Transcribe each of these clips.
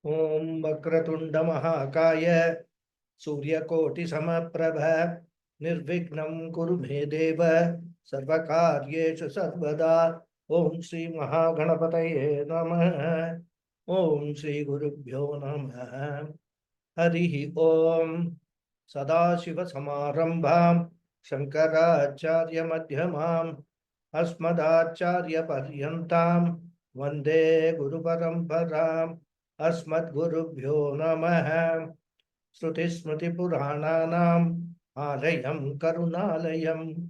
Om Vakratunda Mahakaya Suryakoti Samaprabha Nirvignam Kuru Me Deva Sarvakaryeshu Sarvada Om Shri Mahaganapataye Namah Om Shri Gurubhyo Namah Harihi Om Sadashiva Samarambham Shankaracharya Madhyamam Asmadacharya Paryantam Vande Guru Paramparam Asmad Gurubhyo Namah Shruti Smriti Purananam Alayam Karunalayam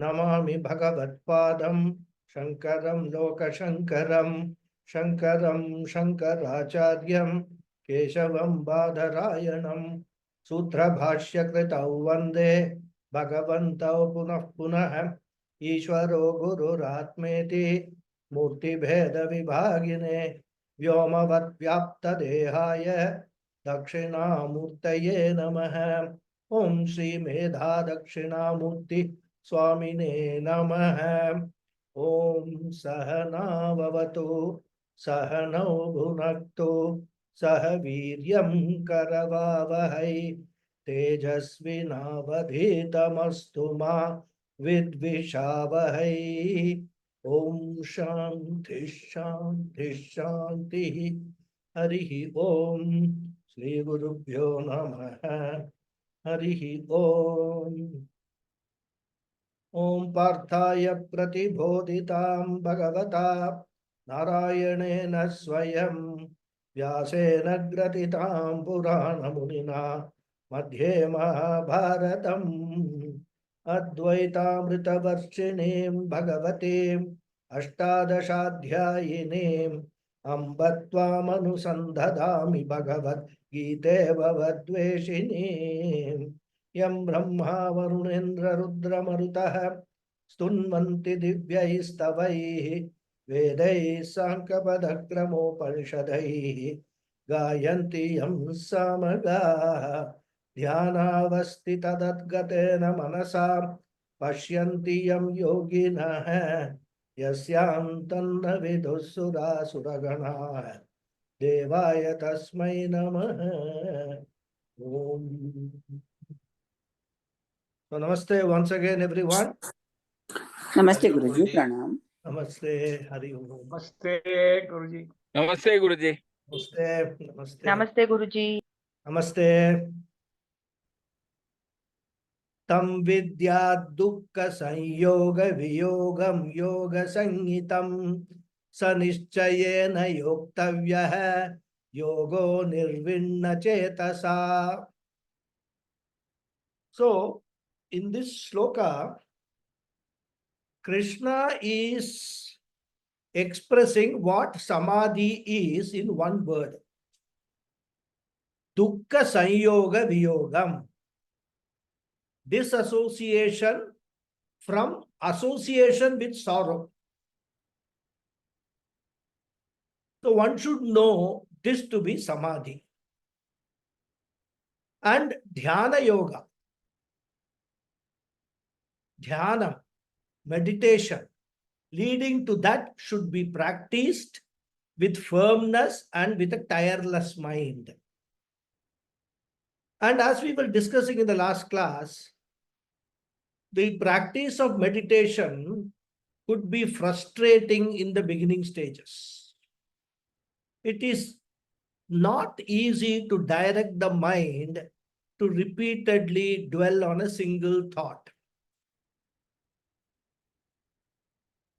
Namami Bhagavad Padam Shankaram Loka Shankaram Shankaram Shankaracharyam Keshavam Badharayanam Sutra Bhashya Kritau Vande Bhagavantau Punah Punah Ishvaro Gururatmeti Murti Bheda Vibhagine Vyomavad Vyapta Dehaya Dakshinamurtaye Namaha Om Shri Medha Dakshinamurti Swamine Namaha Om Sahana Vavatu Sahanau Bhunaktu Sahaviryam Karavavahai Tejasvinavadhitamastu ma Vidvishavahai Om Shanti Shanti Shanti Harihi Om Shri Gurubhyo Namaha Harihi Om Om Parthaya Pratibodhitam Bhagavata Narayanena Swayam Vyasena Gratitam Purana Munina Madhye Mahabharatam Advaitamrita Varshinim Bhagavatim Ashtadashadhyayinim Ambatvam Anusandhadami Bhagavad Gite Bhavadveshinim Yam Brahma Varunendra Rudra Marutah Stunvanti Divyaistavaihi Vedai Sankapadhakramo Parishadaihi Gayanti Yam Samaga Dhyanavasti Tadatgatena Manasa Pashyanti Yam Yogina Yasyam Tanna Vidusura Suragana Devaya Tasmai Namah Om. So namaste once again, everyone. Namaste, Guruji. Pranam. Namaste, Hari Om. Namaste, Guruji. Namaste, Guruji. Namaste, namaste. Namaste, Guruji. Namaste. Tam vidya dukkha sanyoga viyogam yoga sangitam sanishchayena yoktavyah yogo nirvinna chetasa. So, in this shloka, Krishna is expressing what samadhi is in one word. Dukkha sanyoga viyogam. Disassociation from association with sorrow. So one should know this to be samadhi. And dhyana yoga. Dhyana, meditation, leading to that should be practiced with firmness and with a tireless mind. And as we were discussing in the last class, the practice of meditation could be frustrating in the beginning stages. It is not easy to direct the mind to repeatedly dwell on a single thought.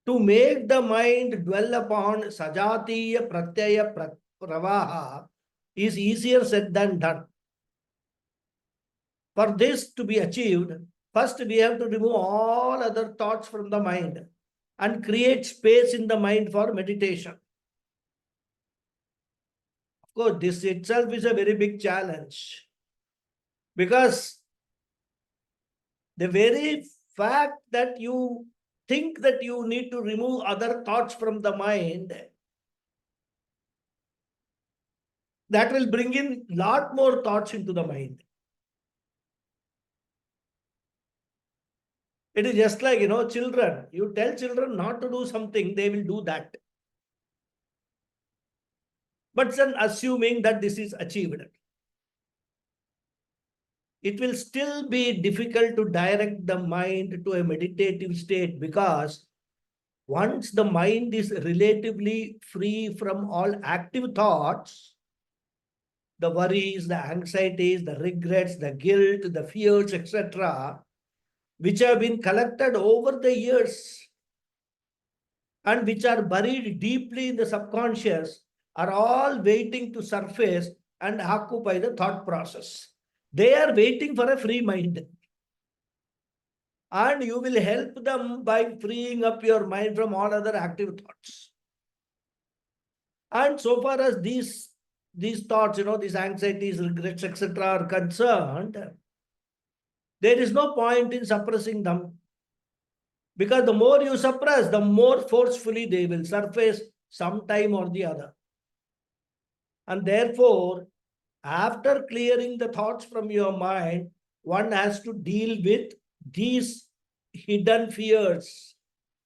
To make the mind dwell upon sajatiya pratyaya pravaha is easier said than done. For this to be achieved, first we have to remove all other thoughts from the mind and create space in the mind for meditation. Of course, this itself is a very big challenge, because the very fact that you think that you need to remove other thoughts from the mind, that will bring in a lot more thoughts into the mind. It is just like, children. You tell children not to do something, they will do that. But then assuming that this is achieved, it will still be difficult to direct the mind to a meditative state, because once the mind is relatively free from all active thoughts, the worries, the anxieties, the regrets, the guilt, the fears, etc., which have been collected over the years and which are buried deeply in the subconscious, are all waiting to surface and occupy the thought process. They are waiting for a free mind. And you will help them by freeing up your mind from all other active thoughts. And so far as these thoughts, these anxieties, regrets, etc., are concerned, there is no point in suppressing them. Because the more you suppress, the more forcefully they will surface sometime or the other. And therefore, after clearing the thoughts from your mind, one has to deal with these hidden fears.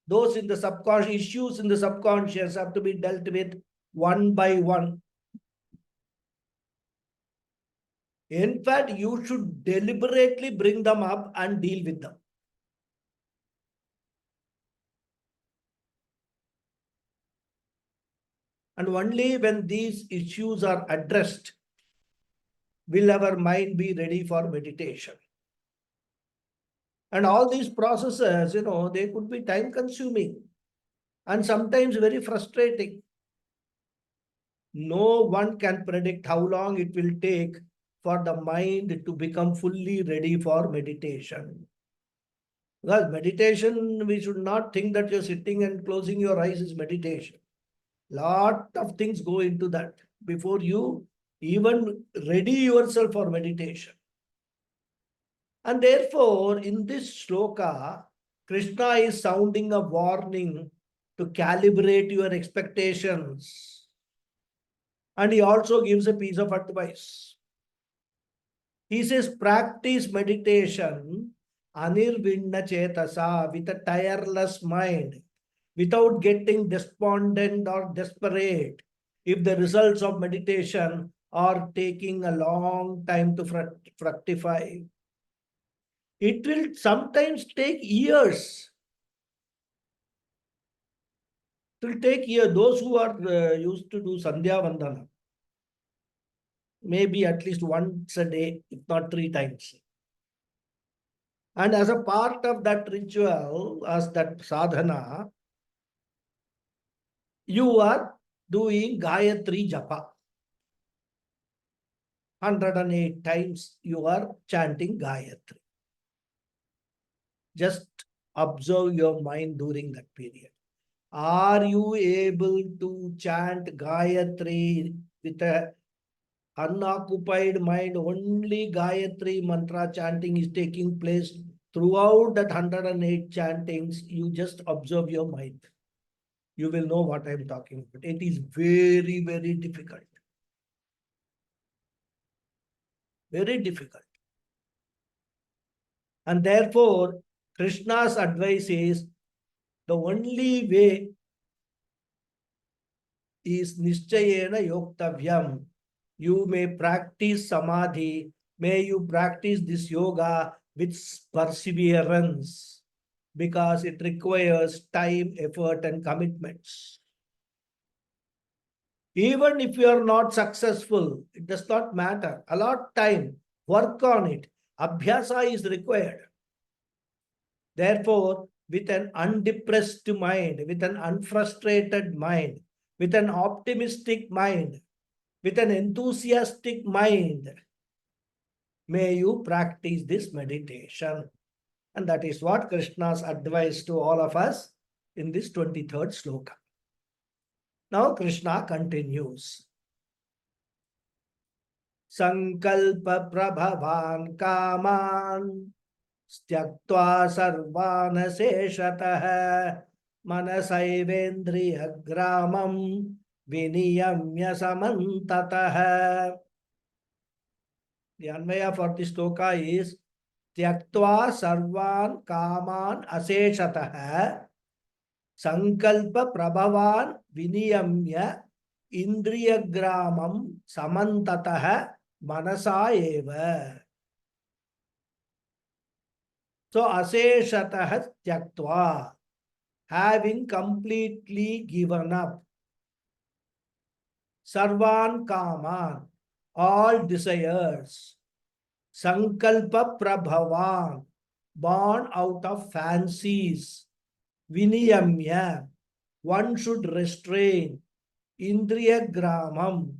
Those in the subconscious, issues in the subconscious have to be dealt with one by one. In fact, you should deliberately bring them up and deal with them. And only when these issues are addressed will our mind be ready for meditation. And all these processes, they could be time consuming and sometimes very frustrating. No one can predict how long it will take for the mind to become fully ready for meditation. Because meditation, we should not think that you're sitting and closing your eyes is meditation. Lot of things go into that before you even ready yourself for meditation. And therefore, in this shloka, Krishna is sounding a warning to calibrate your expectations. And he also gives a piece of advice. He says, practice meditation anirvinna chetasa, with a tireless mind, without getting despondent or desperate if the results of meditation are taking a long time to fructify. It will sometimes take years. It will take years. Those who are used to do Sandhya Vandana, maybe at least once a day, if not 3 times. And as a part of that ritual, as that sadhana, you are doing Gayatri Japa. 108 times you are chanting Gayatri. Just observe your mind during that period. Are you able to chant Gayatri with a unoccupied mind? Only Gayatri mantra chanting is taking place throughout that 108 chantings. You just observe your mind. You will know what I am talking about. It is very, very difficult. Very difficult. And therefore, Krishna's advice is the only way is Nishchayena Yoktavyam. You may practice Samadhi, may you practice this yoga with perseverance, because it requires time, effort, and commitments. Even if you are not successful, it does not matter. Allot time, work on it. Abhyasa is required. Therefore, with an undepressed mind, with an unfrustrated mind, with an optimistic mind, with an enthusiastic mind, may you practice this meditation. And that is what Krishna's advice to all of us in this 23rd sloka. Now Krishna continues. Sankalpa prabhavan kaman styaktva sarvana seshatah manasaivendriya gramam viniyamya samantatah. The Anvaya for this sloka is Tyaktva sarvan kaman aseshatah sankalpa prabhavan viniyamya Indriyagramam samantataha manasa eva. So aseshatah tyaktva, having completely given up sarvan kaman, all desires, sankalpa prabhavan, born out of fancies, viniyamya, one should restrain, indriya gramam,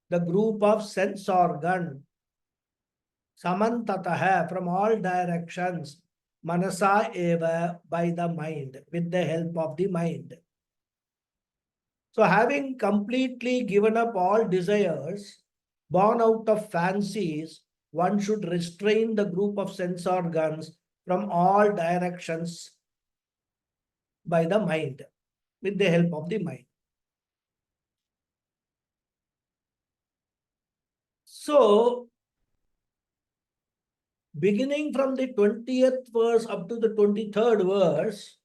the group of sense organ, samantataha, from all directions, manasa eva, by the mind, with the help of the mind. So having completely given up all desires, born out of fancies, one should restrain the group of sense organs from all directions by the mind, with the help of the mind. So, beginning from the 20th verse up to the 23rd verse,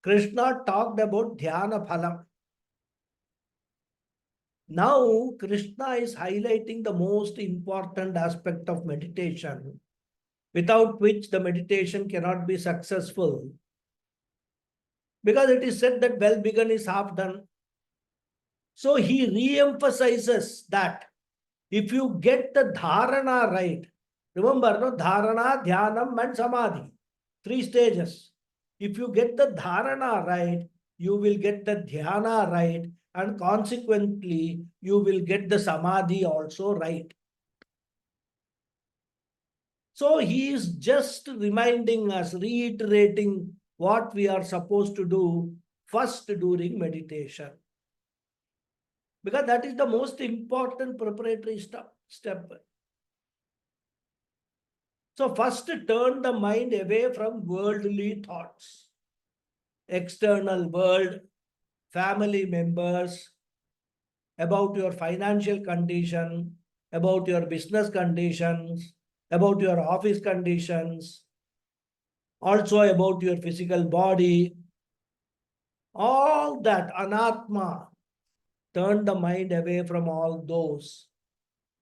Krishna talked about dhyana phalam. Now, Krishna is highlighting the most important aspect of meditation, without which the meditation cannot be successful. Because it is said that well begun is half done. So he re-emphasizes that if you get the dharana right, remember, no, dharana, dhyanam and samadhi, 3 stages. If you get the dharana right, you will get the dhyana right, and consequently, you will get the samadhi also right. So he is just reminding us, reiterating what we are supposed to do first during meditation. Because that is the most important preparatory step. So first turn the mind away from worldly thoughts, external world, family members, about your financial condition, about your business conditions, about your office conditions, also about your physical body. All that anatma, turn the mind away from all those,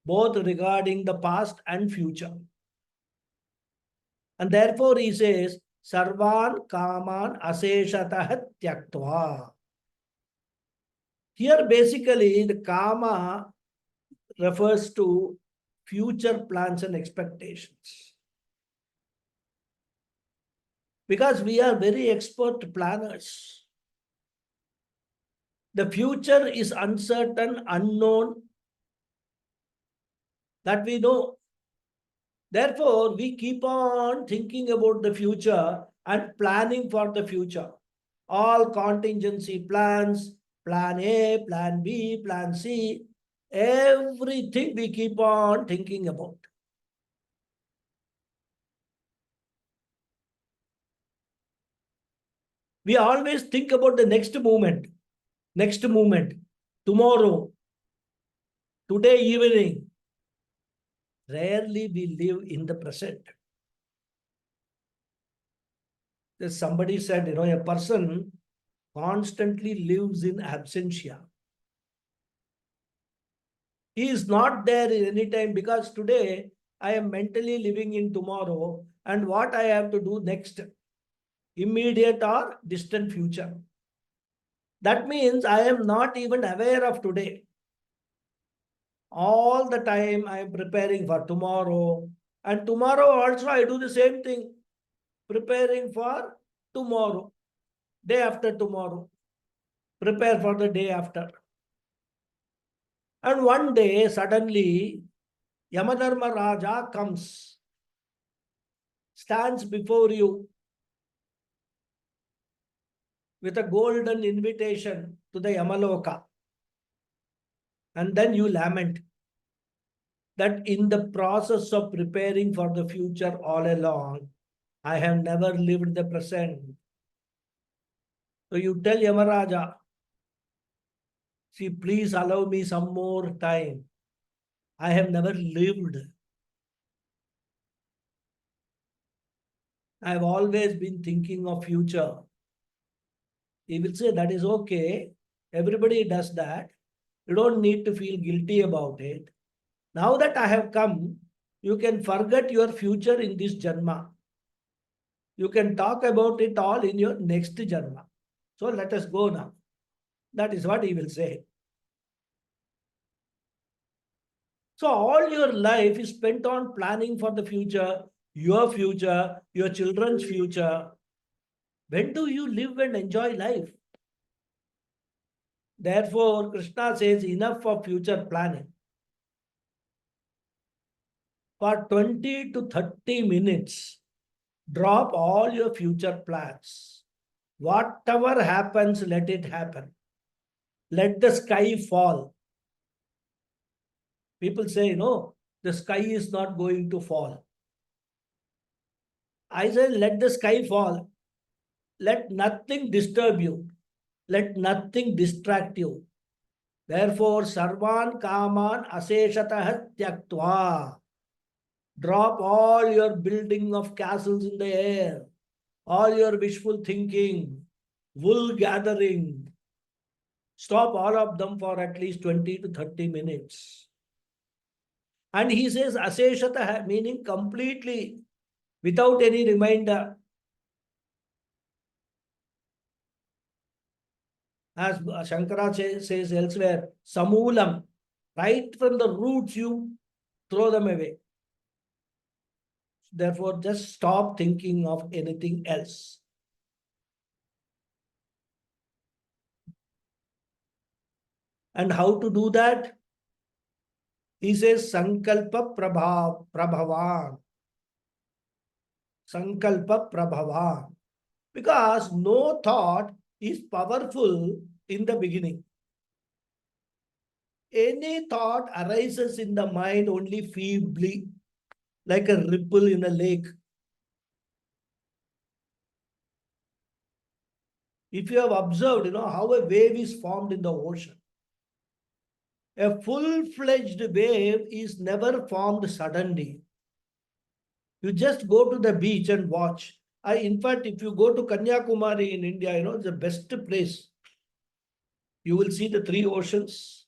both regarding the past and future. And therefore he says, Sarvan Kaman Aseshatah Tyaktva. Here basically the Kama refers to future plans and expectations. Because we are very expert planners. The future is uncertain, unknown, that we know. Therefore, we keep on thinking about the future and planning for the future. All contingency plans, plan A, plan B, plan C, everything we keep on thinking about. We always think about the next moment, tomorrow, today evening. Rarely we live in the present. Somebody said, a person constantly lives in absentia. He is not there in any time because today I am mentally living in tomorrow and what I have to do next, immediate or distant future. That means I am not even aware of today. All the time I am preparing for tomorrow, and tomorrow also I do the same thing, preparing for tomorrow, day after tomorrow, prepare for the day after. And one day suddenly Yamadharma Raja comes, stands before you with a golden invitation to the Yamaloka. And then you lament that in the process of preparing for the future all along, I have never lived the present. So you tell Yamaraja, see, please allow me some more time. I have never lived. I have always been thinking of future. He will say, that is okay. Everybody does that. You don't need to feel guilty about it. Now that I have come, you can forget your future in this Janma. You can talk about it all in your next Janma. So let us go now. That is what he will say. So all your life is spent on planning for the future, your children's future. When do you live and enjoy life? Therefore, Krishna says enough of future planning. For 20 to 30 minutes, drop all your future plans. Whatever happens, let it happen. Let the sky fall. People say, no, the sky is not going to fall. I say, let the sky fall. Let nothing disturb you. Let nothing distract you. Therefore, sarvan kaman aseshatah tyaktva. Drop all your building of castles in the air, all your wishful thinking, wool gathering. Stop all of them for at least 20 to 30 minutes. And he says aseshatah, meaning completely, without any reminder. As Shankara says elsewhere, samulam, right from the roots you throw them away. Therefore, just stop thinking of anything else. And how to do that? He says sankalpa prabhavan. Sankalpa prabhavan. Because no thought is powerful in the beginning. Any thought arises in the mind only feebly, like a ripple in a lake. If you have observed, how a wave is formed in the ocean. A full-fledged wave is never formed suddenly. You just go to the beach and watch. In fact, if you go to Kanyakumari in India, it's the best place. You will see the three oceans.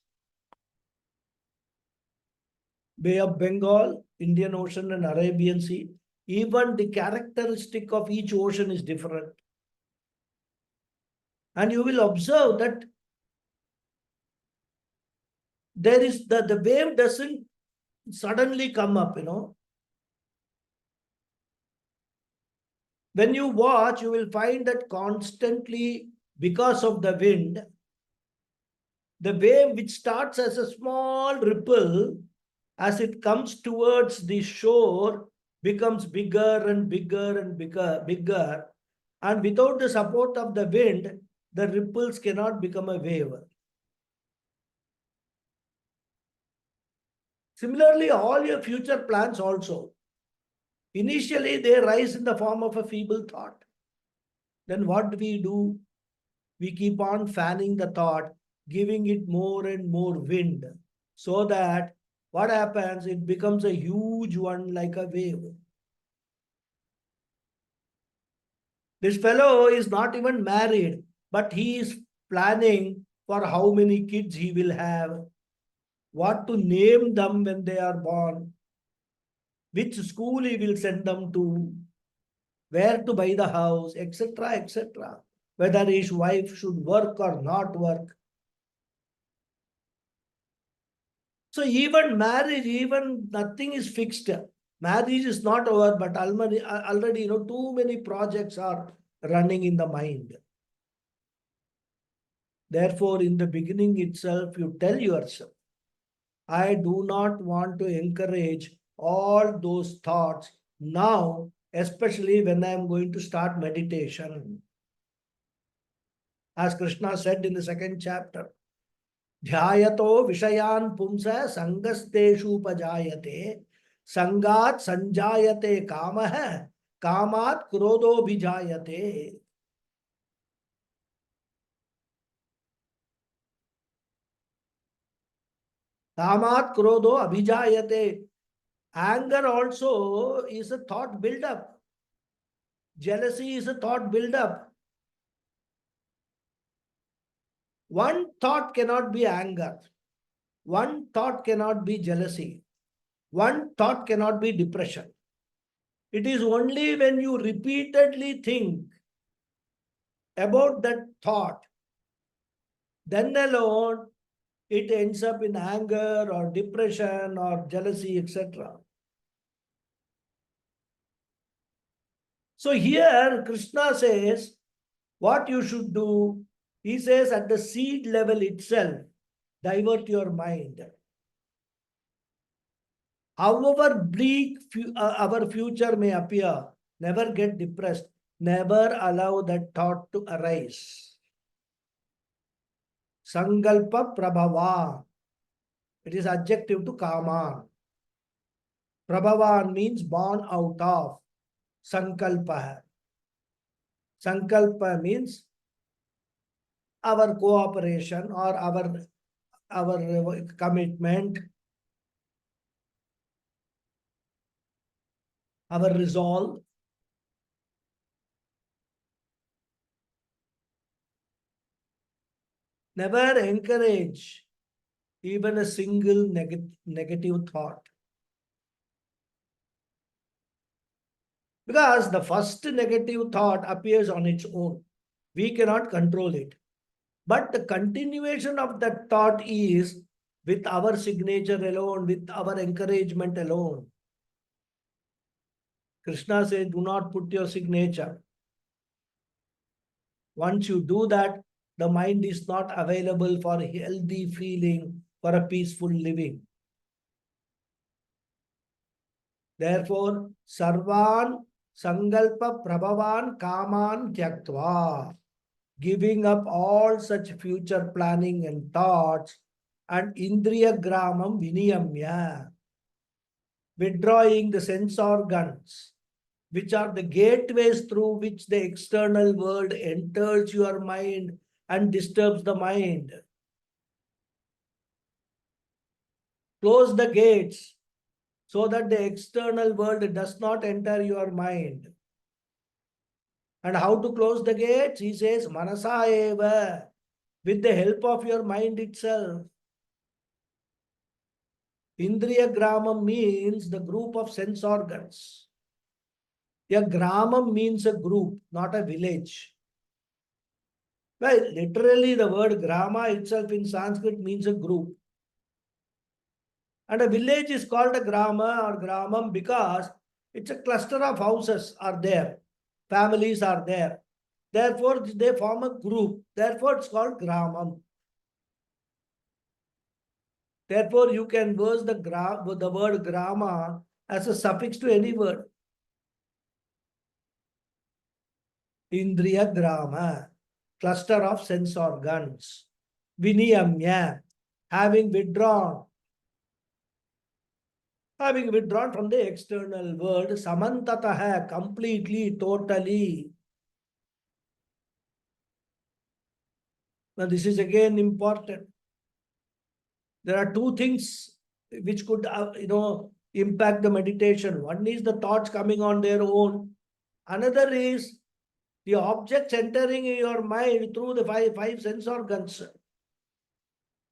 Bay of Bengal, Indian Ocean and Arabian Sea. Even the characteristic of each ocean is different. And you will observe that there is the wave doesn't suddenly come up, When you watch, you will find that constantly, because of the wind, the wave which starts as a small ripple, as it comes towards the shore, becomes bigger and bigger and bigger. And without the support of the wind, the ripples cannot become a wave. Similarly, all your future plans also. Initially, they rise in the form of a feeble thought. Then what do? We keep on fanning the thought, giving it more and more wind, so that what happens? It becomes a huge one like a wave. This fellow is not even married, but he is planning for how many kids he will have, what to name them when they are born, which school he will send them to, where to buy the house, etc., etc. Whether his wife should work or not work. So even marriage, even nothing is fixed. Marriage is not over, but already too many projects are running in the mind. Therefore, in the beginning itself, you tell yourself, I do not want to encourage all those thoughts now, especially when I am going to start meditation. As Krishna said in the second chapter, Dhyayato Vishayan Pumsa Sangasteshu Pajayate Sangat Sanjayate Kamah Kamat Krodho Bijayate. Kamat Krodho Abhijayate. Anger also is a thought build-up. Jealousy is a thought build-up. One thought cannot be anger. one thought cannot be jealousy. One thought cannot be depression. It is only when you repeatedly think about that thought, then alone it ends up in anger or depression or jealousy, etc. So here Krishna says what you should do. He says at the seed level itself, divert your mind. However bleak our future may appear, never get depressed. Never allow that thought to arise. Sankalpa Prabhava. It is adjective to Kama. Prabhavan means born out of. Sankalpa. Sankalpa means our cooperation or our commitment, our resolve. Never encourage even a single negative thought. Because the first negative thought appears on its own. We cannot control it. But the continuation of that thought is with our signature alone, with our encouragement alone. Krishna says, do not put your signature. Once you do that, the mind is not available for healthy feeling, for a peaceful living. Therefore, Sarvan Sankalpa Prabhavan Kaman Tyaktva, giving up all such future planning and thoughts, and Indriya Gramam Viniyamya, withdrawing the sense organs, which are the gateways through which the external world enters your mind and disturbs the mind. Close the gates so that the external world does not enter your mind. And how to close the gates? He says, Manasa eva, with the help of your mind itself. Indriya Gramam means the group of sense organs. A Gramam means a group, not a village. Well, literally the word Grama itself in Sanskrit means a group. And a village is called a Grama or Gramam because it's a cluster of houses are there. Families are there. Therefore, they form a group. Therefore, it's called Gramam. Therefore, you can use the word Grama as a suffix to any word. Indriya Grama, cluster of sense organs. Viniyamya, having withdrawn from the external world, samantataha, completely, totally. Now, this is again important. There are two things which could, impact the meditation. One is the thoughts coming on their own. Another is the objects entering in your mind through the five sense organs.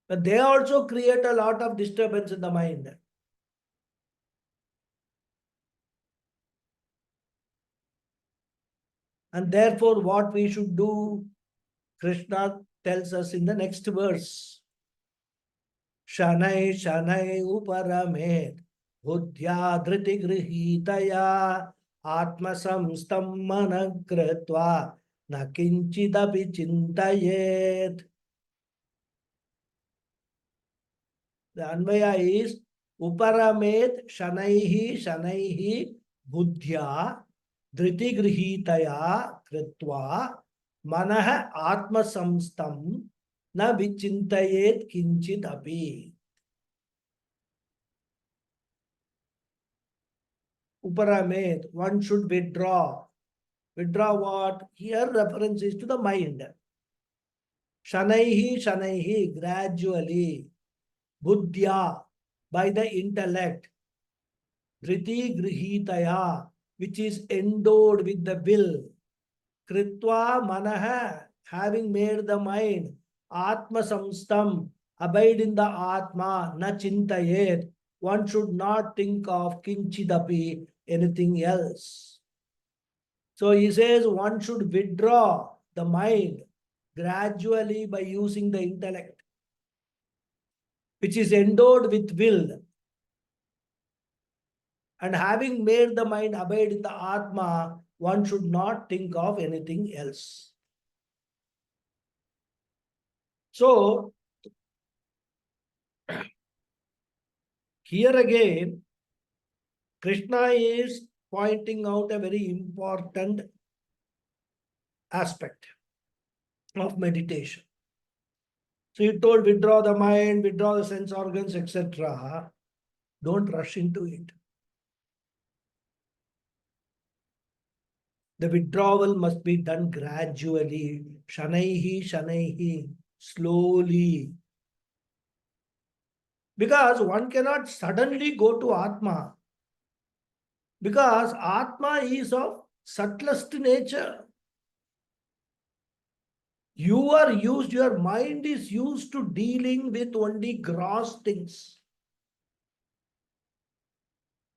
But they also create a lot of disturbance in the mind. And therefore, what we should do, Krishna tells us in the next verse. Shanai Shanai Uparamet Buddhya Dhriti Grihitaya Atma Samstam Manakritva Nakinchidapi Chintayet. The Anvaya is Uparamet Shanaihi Shanaihi Buddhya Dhriti Grihitaya Kritva Manah Atma Samstam Na vichintayet kinchit api. Uparamet, one should withdraw. Withdraw what? Here reference is to the mind. Shanaihi, gradually. Buddhya, by the intellect. Dhriti grihitaya, which is endowed with the will. Kritva manaha, having made the mind. Atma samstam, abide in the Atma, na chintayet. One should not think of kinchidapi, anything else. So he says one should withdraw the mind gradually by using the intellect, which is endowed with will. And having made the mind abide in the Atma, one should not think of anything else. So, here again, Krishna is pointing out a very important aspect of meditation. So he told withdraw the mind, withdraw the sense organs, etc. Don't rush into it. The withdrawal must be done gradually, shanaihi, slowly. Because one cannot suddenly go to Atma. Because Atma is of subtlest nature. Your mind is used to dealing with only gross things.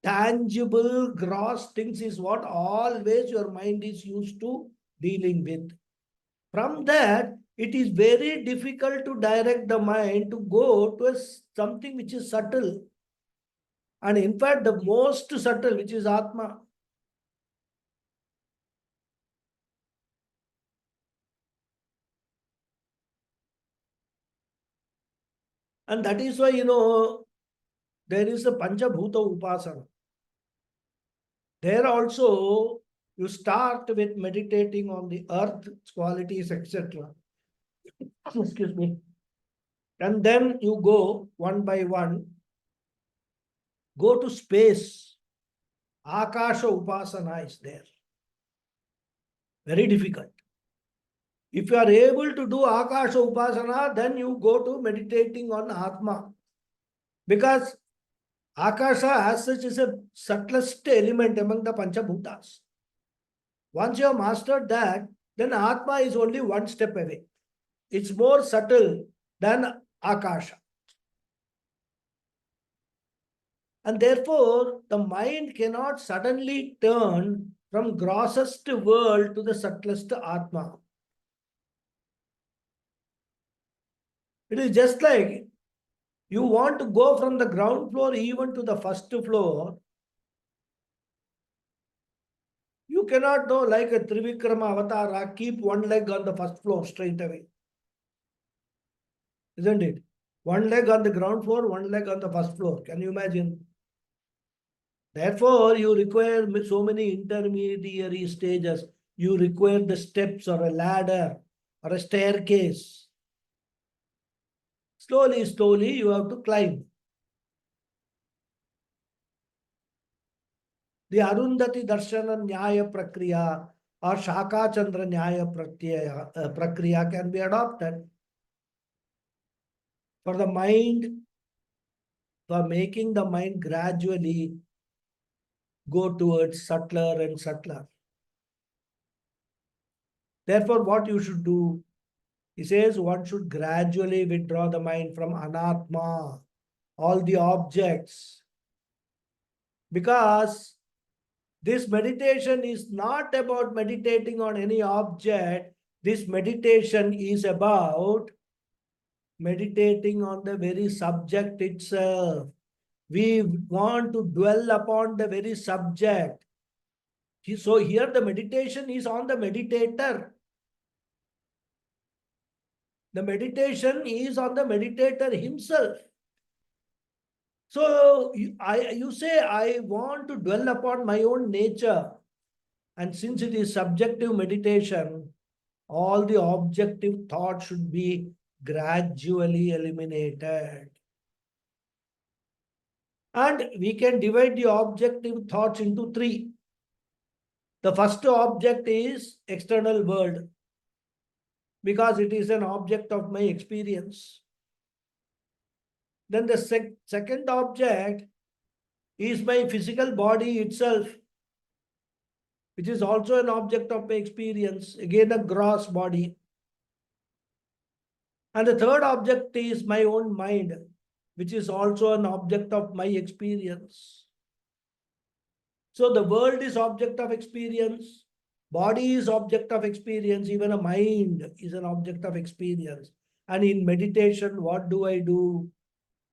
Tangible, gross things is what always your mind is used to dealing with. From that, it is very difficult to direct the mind to go to something which is subtle. And in fact, the most subtle, which is Atma. And that is why, there is a Panchabhuta Upasana. There also, you start with meditating on the earth, its qualities, etc. Excuse me. And then you go one by one, go to space. Akasha Upasana is there. Very difficult. If you are able to do Akasha Upasana, then you go to meditating on Atma. Because Akasha as such is a subtlest element among the Panchabhutas. Once you have mastered that, then Atma is only one step away. It's more subtle than Akasha. And therefore, the mind cannot suddenly turn from grossest world to the subtlest Atma. It is just like you want to go from the ground floor even to the first floor. You cannot know like a Trivikrama Avatara, keep one leg on the first floor straight away. Isn't it? One leg on the ground floor, one leg on the first floor. Can you imagine? Therefore, you require so many intermediary stages. You require the steps or a ladder or a staircase. Slowly, slowly, you have to climb. The Arundhati Darshana Nyaya Prakriya or Shaka Chandra Nyaya Prakriya can be adopted. For the mind, for making the mind gradually go towards subtler and subtler. Therefore, what you should do, he says one should gradually withdraw the mind from anatma, all the objects. Because this meditation is not about meditating on any object. This meditation is about meditating on the very subject itself. We want to dwell upon the very subject. So here the meditation is on the meditator. The meditation is on the meditator himself. So you say, I want to dwell upon my own nature. And since it is subjective meditation, all the objective thoughts should be gradually eliminated. And we can divide the objective thoughts into three. The first object is external world, because it is an object of my experience. Then the second object is my physical body itself, which is also an object of my experience, again a gross body. And the third object is my own mind, which is also an object of my experience. So the world is object of experience, body is object of experience, even a mind is an object of experience. And in meditation, what do I do?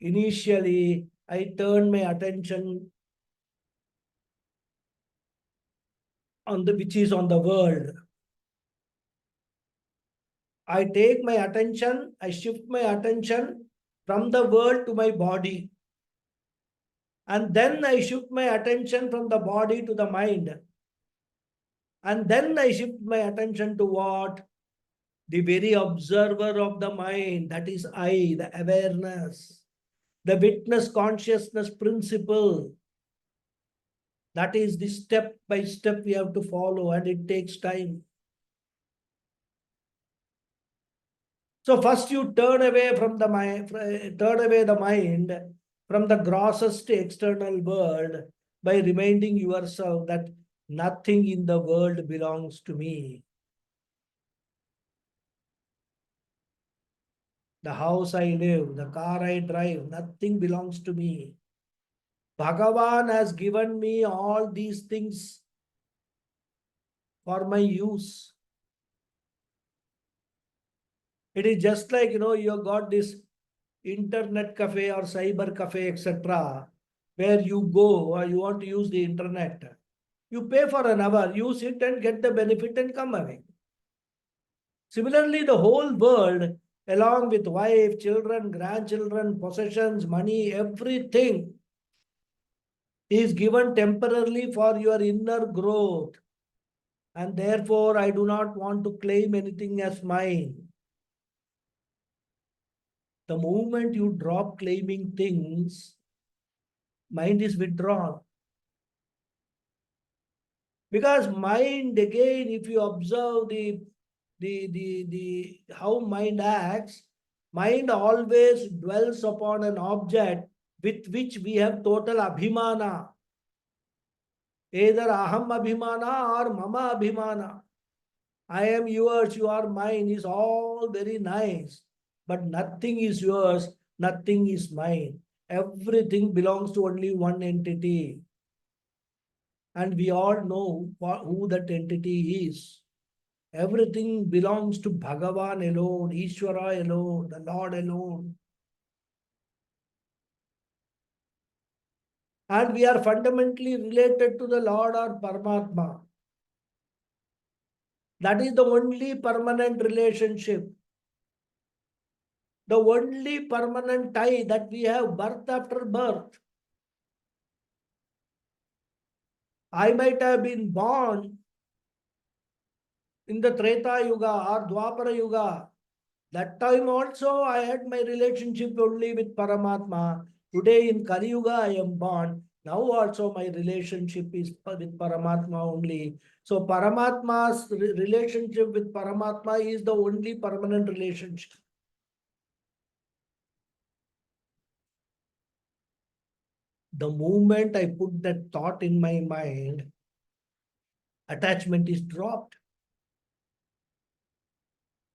Initially, I turn my attention on the which is on the world. I take my attention, I shift my attention from the world to my body. And then I shift my attention from the body to the mind. And then I shift my attention to what? The very observer of the mind, that is I, the awareness, the witness consciousness principle. That is the step by step we have to follow, and it takes time. So first you turn away from the mind, turn away the mind from the grossest external world by reminding yourself that nothing in the world belongs to me. The house I live, the car I drive, nothing belongs to me. Bhagavan has given me all these things for my use. It is just like, you have got this internet cafe or cyber cafe, etc., where you go or you want to use the internet. You pay for an hour, use it and get the benefit and come away. Similarly, the whole world, along with wife, children, grandchildren, possessions, money, everything is given temporarily for your inner growth. And therefore, I do not want to claim anything as mine. The moment you drop claiming things, mind is withdrawn. Because mind, again, if you observe the how mind acts, mind always dwells upon an object with which we have total abhimana. Either aham abhimana or mama abhimana. I am yours, you are mine is all very nice. But nothing is yours, nothing is mine. Everything belongs to only one entity. And we all know who that entity is. Everything belongs to Bhagavan alone, Ishvara alone, the Lord alone. And we are fundamentally related to the Lord or Paramatma. That is the only permanent relationship. The only permanent tie that we have, birth after birth. I might have been born in the Treta Yuga or Dwapara Yuga. That time also I had my relationship only with Paramatma. Today in Kali Yuga I am born. Now also my relationship is with Paramatma only. So Paramatma's relationship with Paramatma is the only permanent relationship. The moment I put that thought in my mind, attachment is dropped.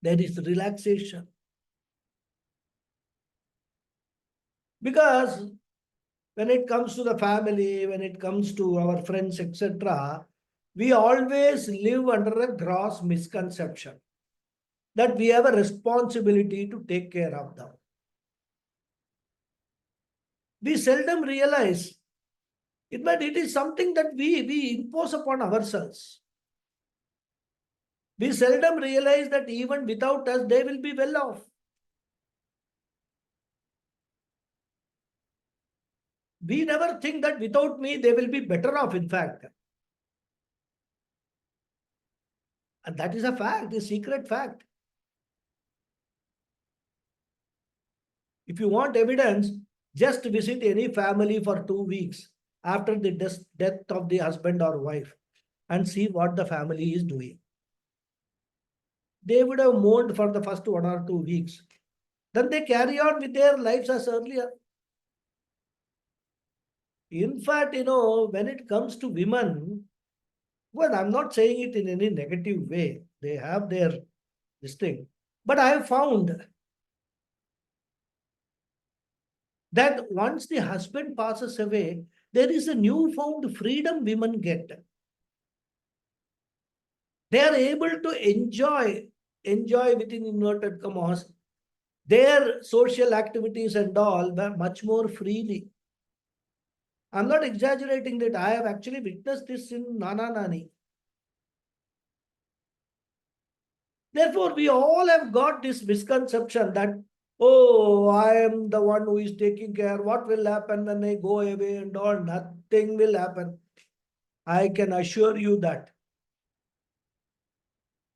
There is relaxation. Because when it comes to the family, when it comes to our friends, etc., we always live under a gross misconception that we have a responsibility to take care of them. We seldom realize it, but it is something that we impose upon ourselves. We seldom realize that even without us, they will be well off. We never think that without me, they will be better off, in fact. And that is a fact, a secret fact. If you want evidence, just visit any family for 2 weeks after the death of the husband or wife and see what the family is doing. They would have mourned for the first 1 or 2 weeks. Then they carry on with their lives as earlier. In fact, when it comes to women, well, I'm not saying it in any negative way. They have this thing. But I have found that once the husband passes away, there is a newfound freedom women get. They are able to enjoy within inverted commas, their social activities and all much more freely. I'm not exaggerating that. I have actually witnessed this in Nana Nani. Therefore, we all have got this misconception that, oh, I am the one who is taking care. What will happen when I go away and all? Nothing will happen. I can assure you that.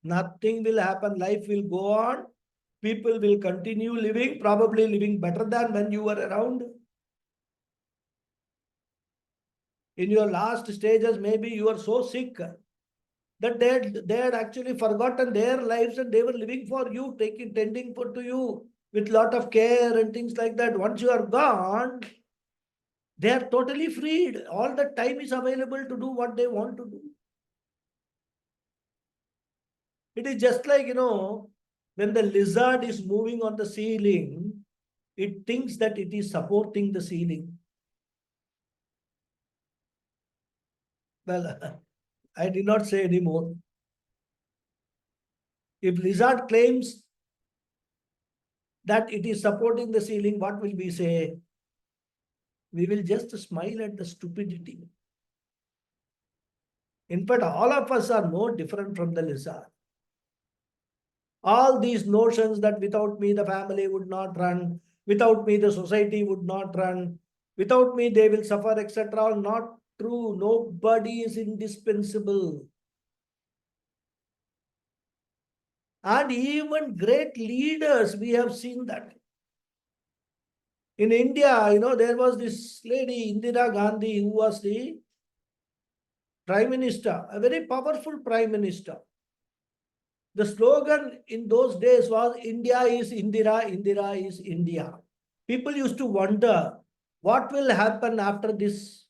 Nothing will happen. Life will go on. People will continue living, probably living better than when you were around. In your last stages, maybe you are so sick that they had actually forgotten their lives and they were living for you, tending to you with lot of care and things like that. Once you are gone, they are totally freed. All the time is available to do what they want to do. It is just like, when the lizard is moving on the ceiling, it thinks that it is supporting the ceiling. Well, I did not say anymore. If lizard claims that it is supporting the ceiling, what will we say? We will just smile at the stupidity. In fact, all of us are no different from the lizard. All these notions that without me the family would not run, without me the society would not run, without me they will suffer, etc. are not true. Nobody is indispensable. And even great leaders, we have seen that. In India, there was this lady, Indira Gandhi, who was the prime minister, a very powerful prime minister. The slogan in those days was India is Indira, Indira is India. People used to wonder what will happen after this,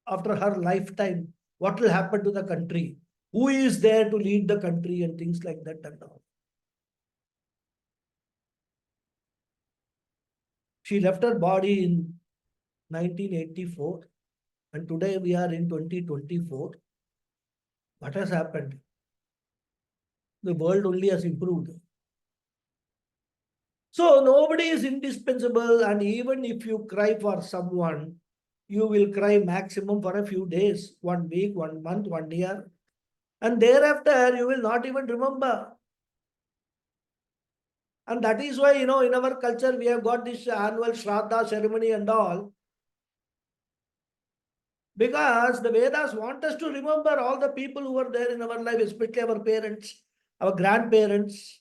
after her lifetime, what will happen to the country, who is there to lead the country and things like that and all. She left her body in 1984 and today we are in 2024. What has happened? The world only has improved. So nobody is indispensable, and even if you cry for someone, you will cry maximum for a few days, 1 week, 1 month, 1 year, and thereafter you will not even remember. And that is why, in our culture, we have got this annual Shraddha ceremony and all, because the Vedas want us to remember all the people who were there in our life, especially our parents, our grandparents.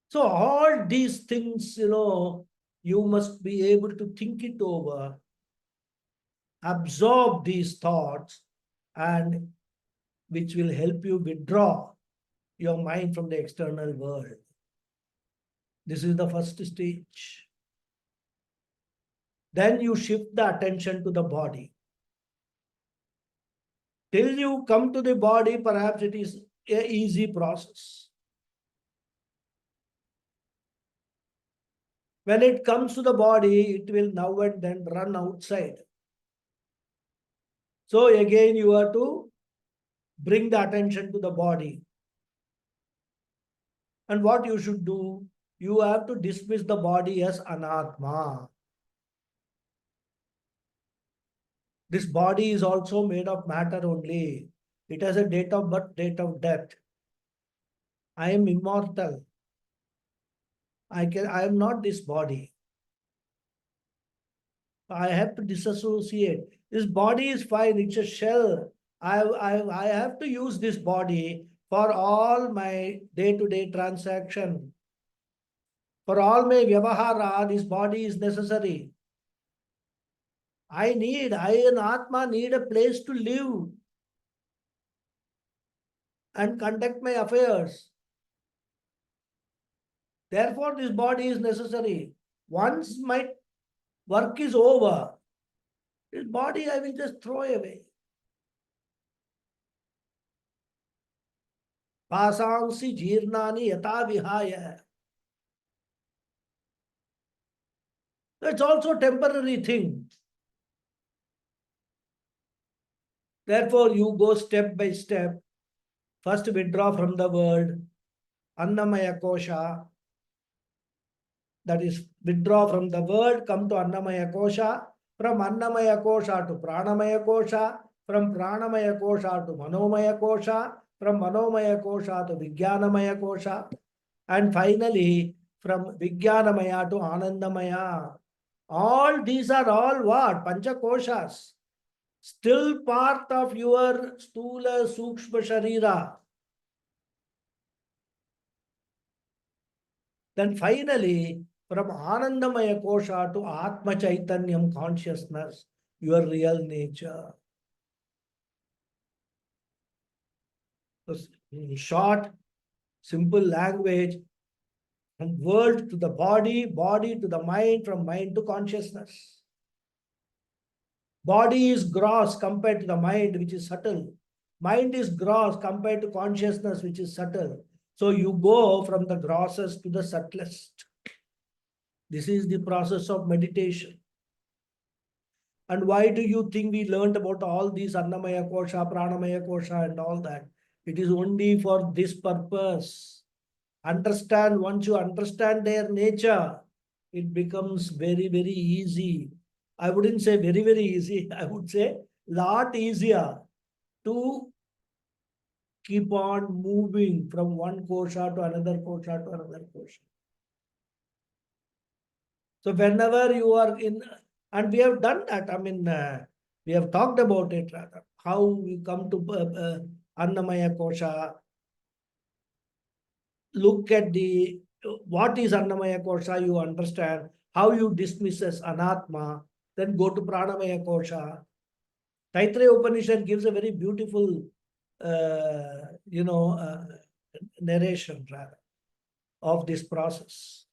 So all these things, you must be able to think it over, absorb these thoughts, and which will help you withdraw your mind from the external world. This is the first stage. Then you shift the attention to the body. Till you come to the body, perhaps it is an easy process. When it comes to the body, it will now and then run outside. So again, you have to bring the attention to the body. And what you should do, you have to dismiss the body as anatma. This body is also made of matter only. It has a date of birth, date of death. I am immortal. I am not this body. I have to disassociate. This body is fine. It's a shell. I have to use this body for all my day-to-day transaction. For all my vyavahara, this body is necessary. I and Atma need a place to live and conduct my affairs. Therefore, this body is necessary. Once my work is over, this body I will just throw away. Pasansi jirnani yata vihaya. That's also a temporary thing. Therefore, you go step by step. First, withdraw from the world. Annamaya kosha. That is, withdraw from the world, come to Annamaya kosha. From Annamaya kosha to Pranamaya kosha. From Pranamaya kosha to Manomaya kosha. From Manomaya kosha to Vijnanamaya kosha. And finally, from Vijnanamaya to Anandamaya. All these are all what? Pancha koshas. Still part of your Stula Sukshma Sharira. Then finally, from Anandamaya Kosha to Atma Chaitanyam consciousness, your real nature. In short, simple language, from world to the body, body to the mind, from mind to consciousness. Body is gross compared to the mind, which is subtle. Mind is gross compared to consciousness, which is subtle. So you go from the grossest to the subtlest. This is the process of meditation. And why do you think we learned about all these Annamaya Kosha, Pranamaya Kosha and all that? It is only for this purpose. Understand, once you understand their nature, it becomes very, very easy. I wouldn't say very, very easy. I would say lot easier to keep on moving from one kosha to another kosha to another kosha. So whenever you are in, and we have done that, I mean, we have talked about it rather, how we come to Annamaya kosha, look at the, what is Annamaya kosha, you understand, how you dismiss as Anatma, then go to Pranamaya kosha. Taittiriya Upanishad gives a very beautiful, narration rather of this process.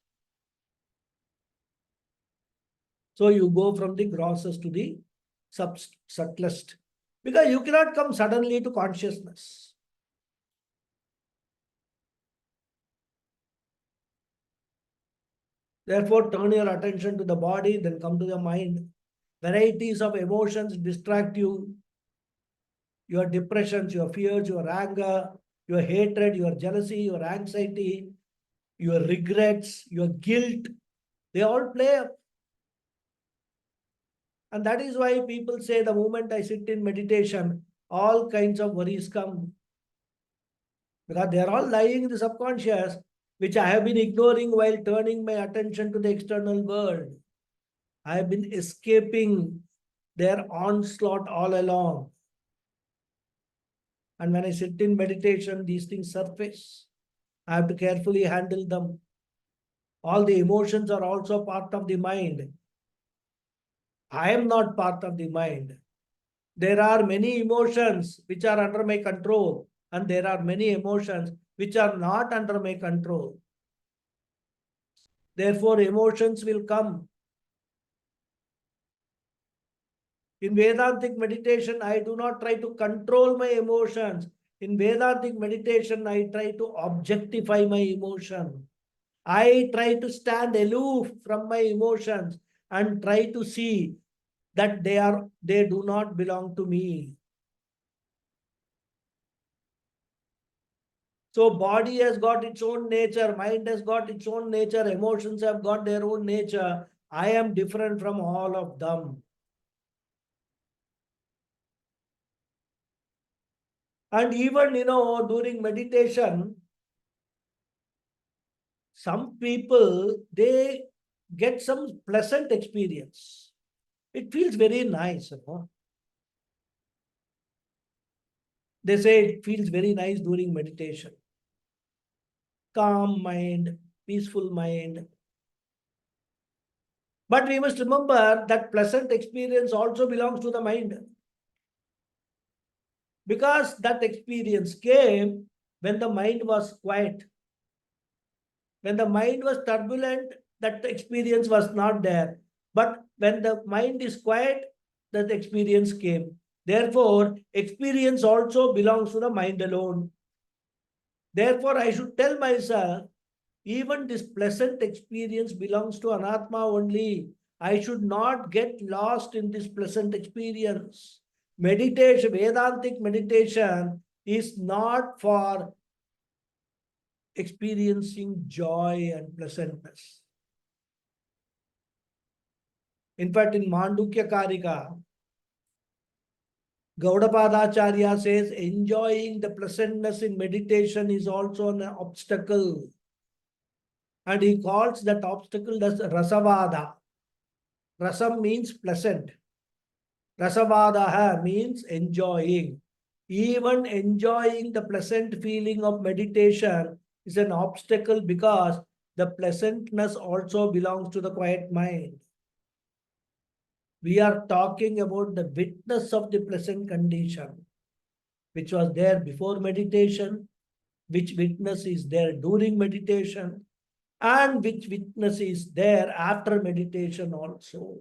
So you go from the grossest to the subtlest, because you cannot come suddenly to consciousness. Therefore, turn your attention to the body, then come to the mind. Varieties of emotions distract you. Your depressions, your fears, your anger, your hatred, your jealousy, your anxiety, your regrets, your guilt, they all play up. And that is why people say the moment I sit in meditation, all kinds of worries come. Because they are all lying in the subconscious, which I have been ignoring while turning my attention to the external world. I have been escaping their onslaught all along. And when I sit in meditation, these things surface. I have to carefully handle them. All the emotions are also part of the mind. I am not part of the mind. There are many emotions which are under my control, and there are many emotions which are not under my control. Therefore, emotions will come. In Vedantic meditation, I do not try to control my emotions. In Vedantic meditation, I try to objectify my emotion. I try to stand aloof from my emotions and try to see that they do not belong to me. So body has got its own nature, mind has got its own nature, emotions have got their own nature. I am different from all of them. And even, during meditation, some people, they get some pleasant experience. It feels very nice, They say it feels very nice during meditation. Calm mind, peaceful mind. But we must remember that pleasant experience also belongs to the mind. Because that experience came when the mind was quiet. When the mind was turbulent, that experience was not there. But when the mind is quiet, that experience came. Therefore, experience also belongs to the mind alone. Therefore, I should tell myself, even this pleasant experience belongs to Anatma only. I should not get lost in this pleasant experience. Meditation, Vedantic meditation is not for experiencing joy and pleasantness. In fact, in Mandukya Karika, Gaudapada Acharya says enjoying the pleasantness in meditation is also an obstacle. And he calls that obstacle as Rasavada. Rasam means pleasant. Rasavadaha means enjoying. Even enjoying the pleasant feeling of meditation is an obstacle because the pleasantness also belongs to the quiet mind. We are talking about the witness of the pleasant condition, which was there before meditation, which witness is there during meditation, and which witness is there after meditation also.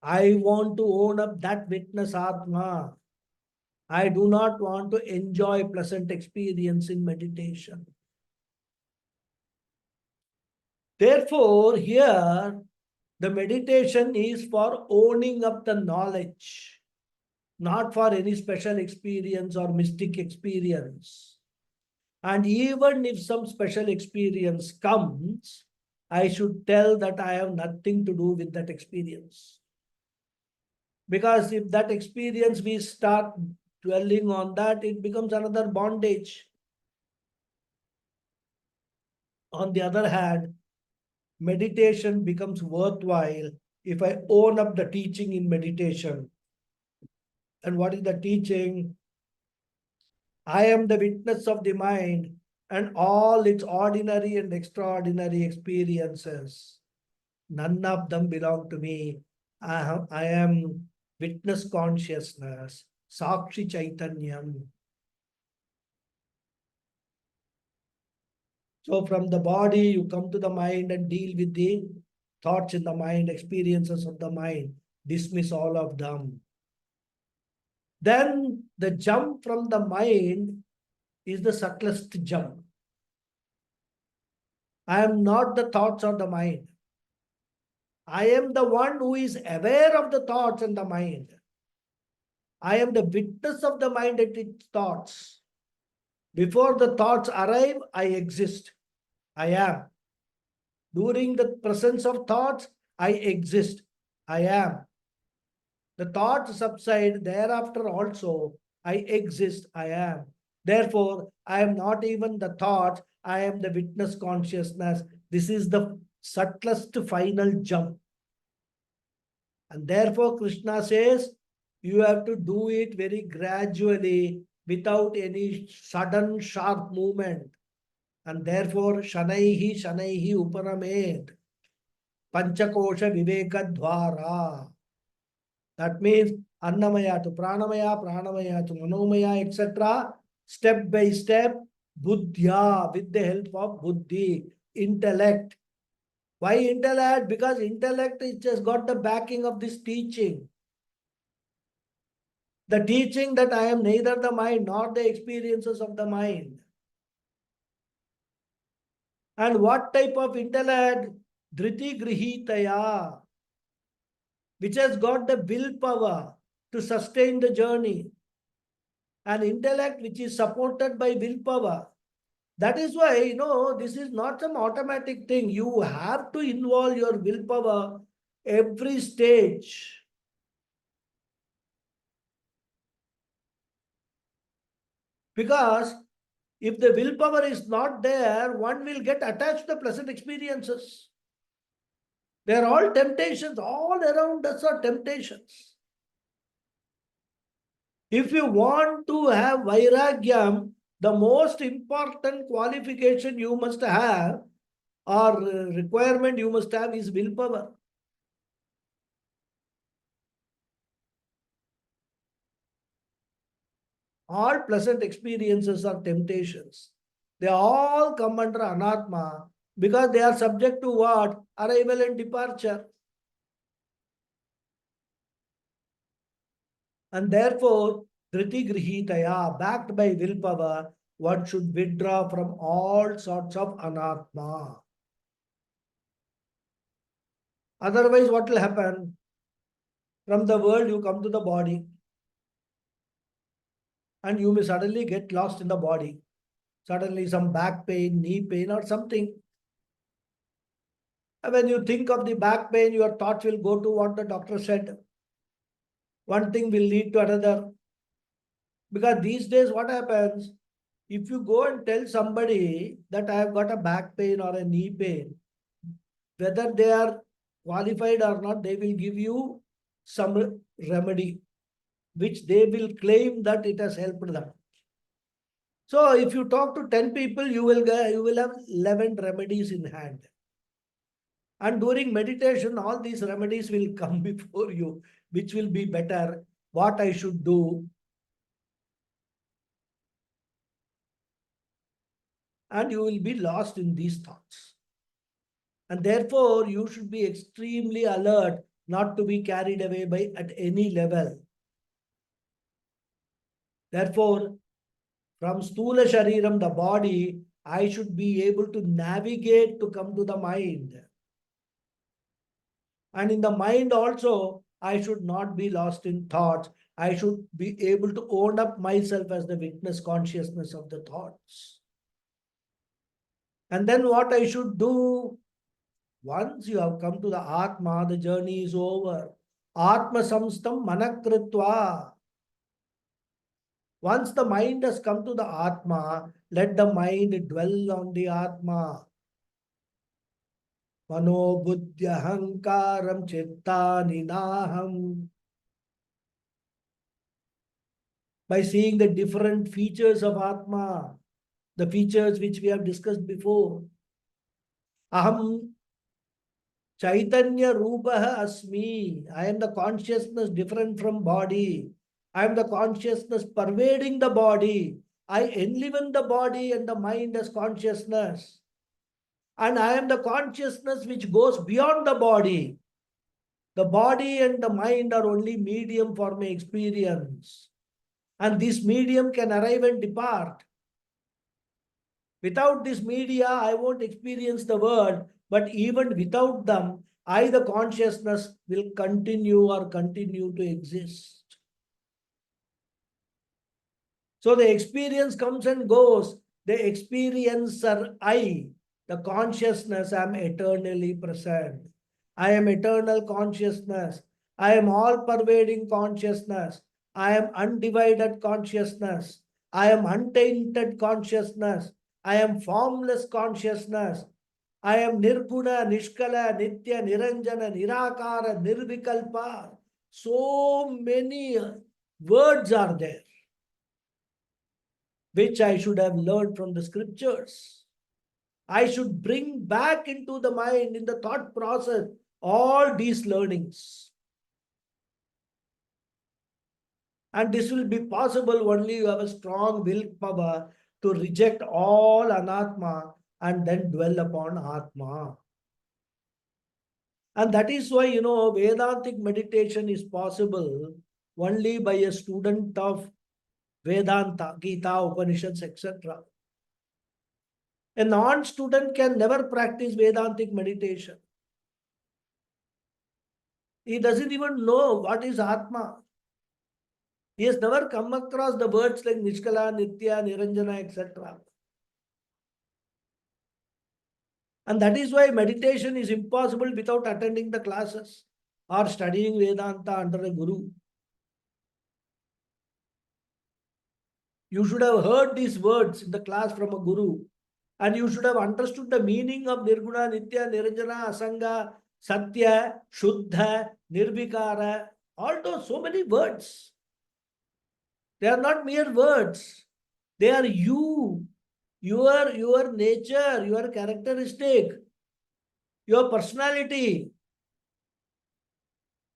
I want to own up that witness Atma. I do not want to enjoy pleasant experience in meditation. Therefore, here the meditation is for owning up the knowledge, not for any special experience or mystic experience. And even if some special experience comes, I should tell that I have nothing to do with that experience. Because if that experience we start dwelling on that, it becomes another bondage. On the other hand, meditation becomes worthwhile if I own up the teaching in meditation. And what is the teaching? I am the witness of the mind and all its ordinary and extraordinary experiences. None of them belong to me. I am witness consciousness, Sakshi Chaitanyam. So from the body, you come to the mind and deal with the thoughts in the mind, experiences of the mind. Dismiss all of them. Then the jump from the mind is the subtlest jump. I am not the thoughts or the mind. I am the one who is aware of the thoughts and the mind. I am the witness of the mind and its thoughts. Before the thoughts arrive, I exist. I am. During the presence of thoughts, I exist. I am. The thoughts subside, thereafter also, I exist. I am. Therefore, I am not even the thoughts, I am the witness consciousness. This is the subtlest final jump. And therefore, Krishna says, you have to do it very gradually without any sudden sharp movement. And therefore, Shanaihi Uparamed, Panchakosha Viveka Dwara. That means Annamaya to Pranamaya, Pranamaya to Manomaya, etc. Step by step, Buddhya, with the help of Buddhi, intellect. Why intellect? Because intellect is just got the backing of this teaching. The teaching that I am neither the mind nor the experiences of the mind. And what type of intellect? Dhriti Grihitaya, which has got the willpower to sustain the journey. An intellect which is supported by willpower. That is why, this is not some automatic thing. You have to involve your willpower every stage. Because if the willpower is not there, one will get attached to pleasant experiences. They are all temptations. All around us are temptations. If you want to have vairagyam, the most important qualification you must have or requirement you must have is willpower. All pleasant experiences are temptations. They all come under anatma because they are subject to what? Arrival and departure. And therefore, Dhriti Grihitaya, backed by willpower, one should withdraw from all sorts of anatma. Otherwise, what will happen? From the world, you come to the body, and you may suddenly get lost in the body. Suddenly, some back pain, knee pain, or something. And when you think of the back pain, your thoughts will go to what the doctor said. One thing will lead to another. Because these days, what happens? If you go and tell somebody that I have got a back pain or a knee pain, whether they are qualified or not, they will give you some remedy, which they will claim that it has helped them. So if you talk to 10 people, you will have 11 remedies in hand. And during meditation, all these remedies will come before you, which will be better, what I should do. And you will be lost in these thoughts. And therefore, you should be extremely alert not to be carried away by at any level. Therefore, from Stula Shariram, the body, I should be able to navigate to come to the mind. And in the mind also, I should not be lost in thoughts. I should be able to own up myself as the witness consciousness of the thoughts. And then what I should do? Once you have come to the Atma, the journey is over. Atma samstam manakritva. Once the mind has come to the Atma, let the mind dwell on the Atma. Mano buddhya hankaram chitta ninaham. By seeing the different features of Atma, the features which we have discussed before. Aham Chaitanya Rupaha Asmi. I am the consciousness different from body. I am the consciousness pervading the body. I enliven the body and the mind as consciousness. And I am the consciousness which goes beyond the body. The body and the mind are only medium for my experience. And this medium can arrive and depart. Without this media, I won't experience the world. But even without them, I, the consciousness, will continue to exist. So the experience comes and goes. The experiencer, I, the consciousness, am eternally present. I am eternal consciousness. I am all pervading consciousness. I am undivided consciousness. I am untainted consciousness. I am formless consciousness. I am Nirguna, Nishkala, Nitya, Niranjana, Nirakara, Nirvikalpa. So many words are there, which I should have learned from the scriptures. I should bring back into the mind, in the thought process, all these learnings. And this will be possible only you have a strong willpower to reject all anatma and then dwell upon atma. And that is why, Vedantic meditation is possible only by a student of Vedanta, Gita, Upanishads, etc. A non-student can never practice Vedantic meditation. He doesn't even know what is Atma. He has never come across the words like Nishkala, Nitya, Niranjana, etc. And that is why meditation is impossible without attending the classes or studying Vedanta under a guru. You should have heard these words in the class from a guru. And you should have understood the meaning of Nirguna, Nitya, Niranjana, Asanga, Satya, Shuddha, Nirvikara. All those so many words. They are not mere words. They are you, your nature, your characteristic, your personality.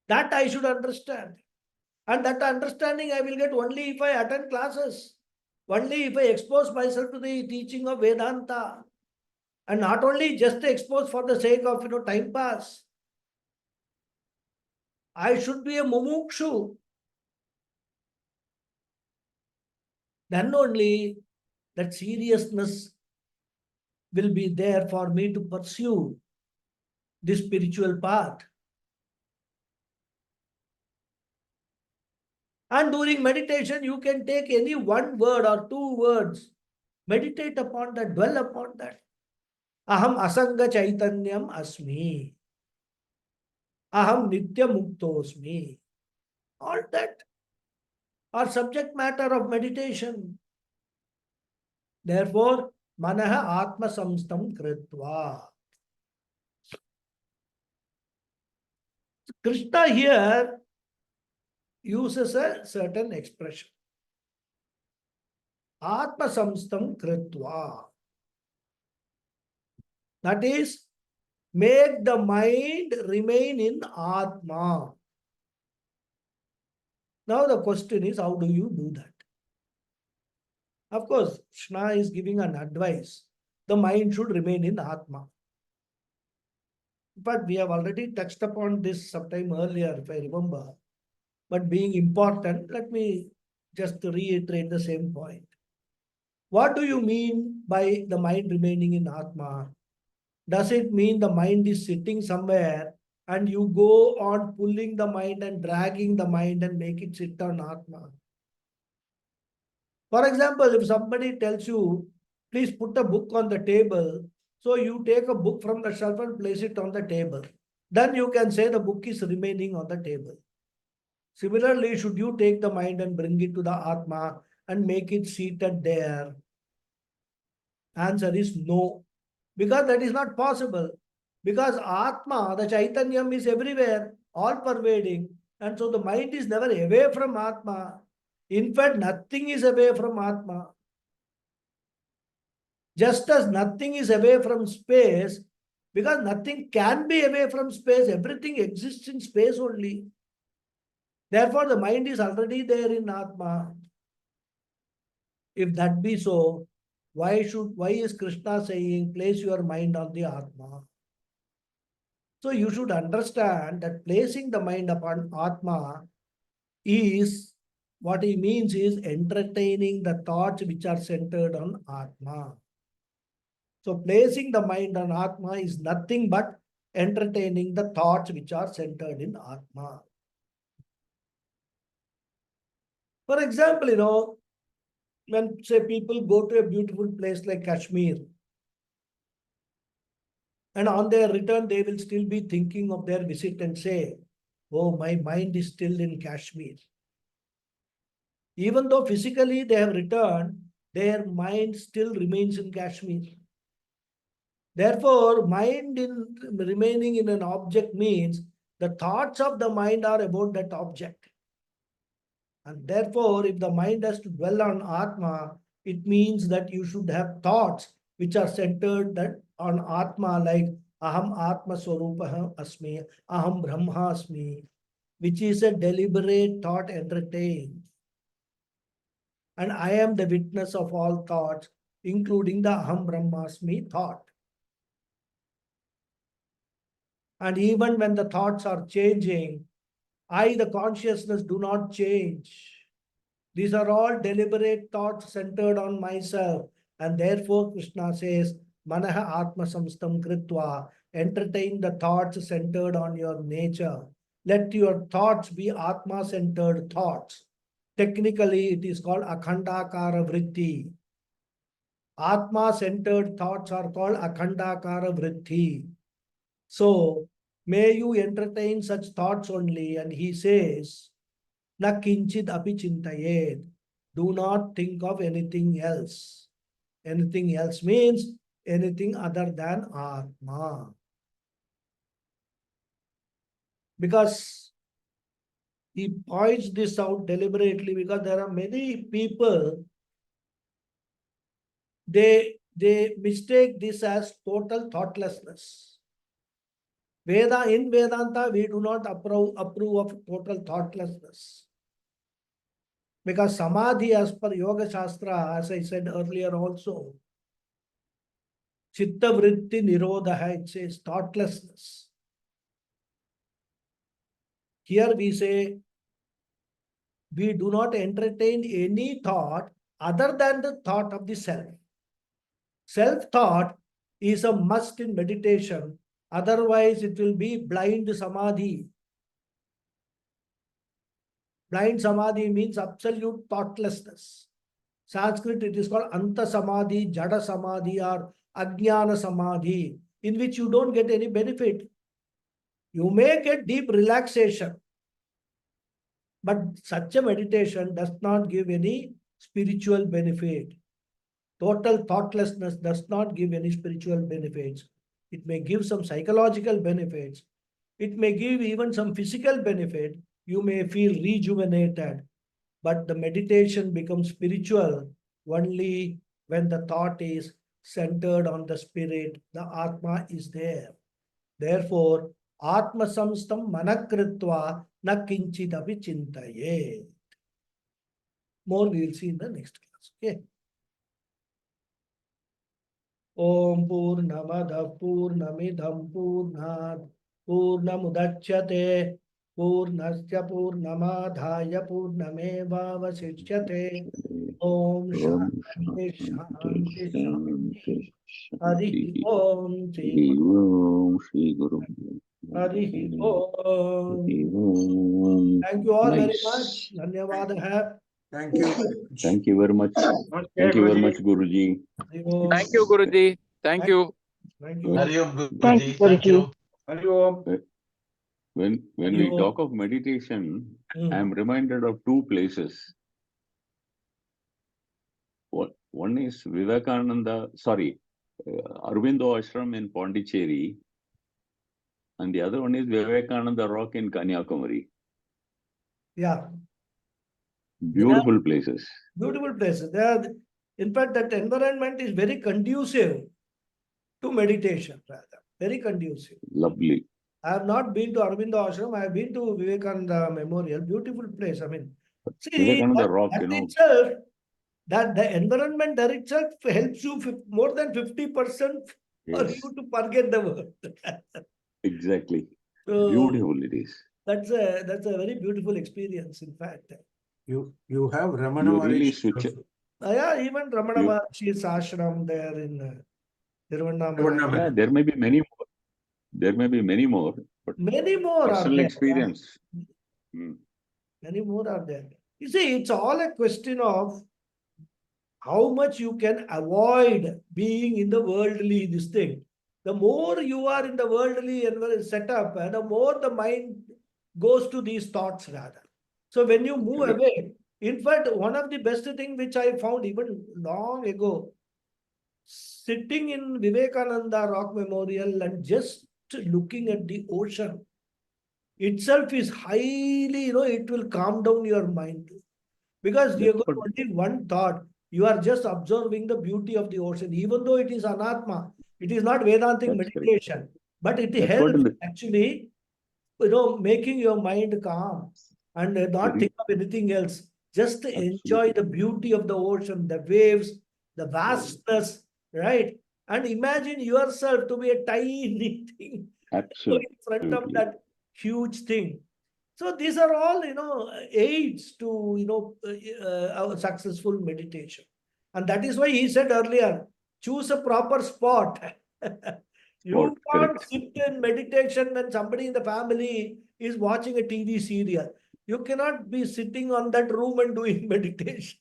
That I should understand. And that understanding I will get only if I attend classes. Only if I expose myself to the teaching of Vedanta. And not only just expose for the sake of time pass. I should be a mumukshu. Then only that seriousness will be there for me to pursue this spiritual path. And during meditation, you can take any one word or two words, meditate upon that, dwell upon that. Aham asanga chaitanyam asmi. Aham nitya muktosmi. All that are subject matter of meditation. Therefore, manaha atma samstam kritva. Krishna here uses a certain expression. Atma samstam kritva. That is, make the mind remain in Atma. Now the question is, how do you do that? Of course, Krishna is giving an advice. The mind should remain in Atma. But we have already touched upon this sometime earlier, if I remember. But being important, let me just reiterate the same point. What do you mean by the mind remaining in Atma? Does it mean the mind is sitting somewhere and you go on pulling the mind and dragging the mind and make it sit on Atma? For example, if somebody tells you, please put a book on the table, so you take a book from the shelf and place it on the table, then you can say the book is remaining on the table. Similarly, should you take the mind and bring it to the Atma and make it seated there? Answer is no, because that is not possible. Because Atma, the Chaitanyam, is everywhere, all pervading, and so the mind is never away from Atma. In fact, nothing is away from Atma. Just as nothing is away from space, because nothing can be away from space, everything exists in space only. Therefore, the mind is already there in Atma. If that be so, why is Krishna saying, place your mind on the Atma? So you should understand that placing the mind upon Atma is, what he means is entertaining the thoughts which are centered on Atma. So placing the mind on Atma is nothing but entertaining the thoughts which are centered in Atma. For example, when say people go to a beautiful place like Kashmir, and on their return they will still be thinking of their visit and say, oh, my mind is still in Kashmir. Even though physically they have returned, their mind still remains in Kashmir. Therefore, mind remaining in an object means the thoughts of the mind are about that object. And therefore, if the mind has to dwell on Atma, it means that you should have thoughts which are centered on Atma, like Aham Atma Swarupaha Asmi, Aham Brahma Asmi, which is a deliberate thought entertained. And I am the witness of all thoughts, including the Aham Brahmasmi thought. And even when the thoughts are changing, I, the consciousness, do not change. These are all deliberate thoughts centered on myself. And therefore, Krishna says, Manaha Atma Samstam Kritva, entertain the thoughts centered on your nature. Let your thoughts be Atma centered thoughts. Technically, it is called Akhandakara Vritti. Atma centered thoughts are called Akhandakara Vritti. So, may you entertain such thoughts only. And he says, Na kinchid api chintayed. Do not think of anything else. Anything else means anything other than Atma. Because he points this out deliberately, because there are many people, they mistake this as total thoughtlessness. In Vedanta, we do not approve of total thoughtlessness. Because Samadhi, as per Yoga Shastra, as I said earlier also, Chitta Vritti Nirodha, it says thoughtlessness. Here we say, we do not entertain any thought other than the thought of the self. Self-thought is a must in meditation. Otherwise, it will be blind samadhi. Blind samadhi means absolute thoughtlessness. Sanskrit, it is called anta samadhi, jada samadhi, or ajnana samadhi, in which you don't get any benefit. You may get deep relaxation, but such a meditation does not give any spiritual benefit. Total thoughtlessness does not give any spiritual benefits. It may give some psychological benefits. It may give even some physical benefit. You may feel rejuvenated, but the meditation becomes spiritual only when the thought is centered on the spirit. The Atma is there. Therefore, Atma samstam manakritva na kinchitapi chintaye. More we will see in the next class. Okay. Om Purnamada Purnamidam Purnat Purnamudachyate Purnasya Purnamadhaya Purnameva Vasichyate Om Om Shanti Shanti Shanti Shanti Shanti Hari Shanti. Om Hari Om Shri Guru. Hari Hari Om. Om. Thank you all very much. Nice. Dhanyawad. Thank you. Thank you very much. Namaste, Thank you very Guruji. much, Guruji. Hari Om. Thank you, Guruji. Thank you. Thank you. Hari Om Thank Guruji. you, Thank Guruji. you. Hari Om. When You- we talk of meditation, Hmm. I am reminded of two places. One is Vivekananda, Aurobindo Ashram in Pondicherry, and the other one is Vivekananda Rock in Kanyakumari. Yeah. Beautiful places. Beautiful places. They are, in fact, that environment is very conducive to meditation, rather. Very conducive. Lovely. I have not been to Aurobindo Ashram. I have been to Vivekananda Memorial. Beautiful place. I mean, see, Vivekananda Rock, that you know. itself, that the environment there itself helps you more than 50% for Yes, you to forget the world. exactly. So Beautiful it is. that's a very beautiful experience, in fact. You have Ramana You really Maharishi switch it. also. Yeah, even Ramana You- Maharshi's ashram there in Tiruvannamala. Tiruvannamala. Yeah, there may be many more. There may be many more, but Many more are personal there. experience. Hmm. Many more are there. You see, it's all a question of how much you can avoid being in the worldly this thing. The more you are in the worldly setup, the more the mind goes to these thoughts rather. So when you move Correct. away, in fact, one of the best thing which I found even long ago, sitting in Vivekananda Rock Memorial and just looking at the ocean itself is highly, it will calm down your mind. Because you That's have got what, only one thought. You are just observing the beauty of the ocean. Even though it is anatma, it is not Vedantic that's correct. meditation, but it That's what helps in the actually, making your mind calm and not very think of anything else. Just enjoy absolutely. the beauty of the ocean, the waves, the vastness, right? And imagine yourself to be a tiny thing in front of Absolutely. that huge thing. So these are all, aids to, our successful meditation. And that is why he said earlier, choose a proper spot. You Spot, can't correct. sit in meditation when somebody in the family is watching a TV serial. You cannot be sitting on that room and doing meditation.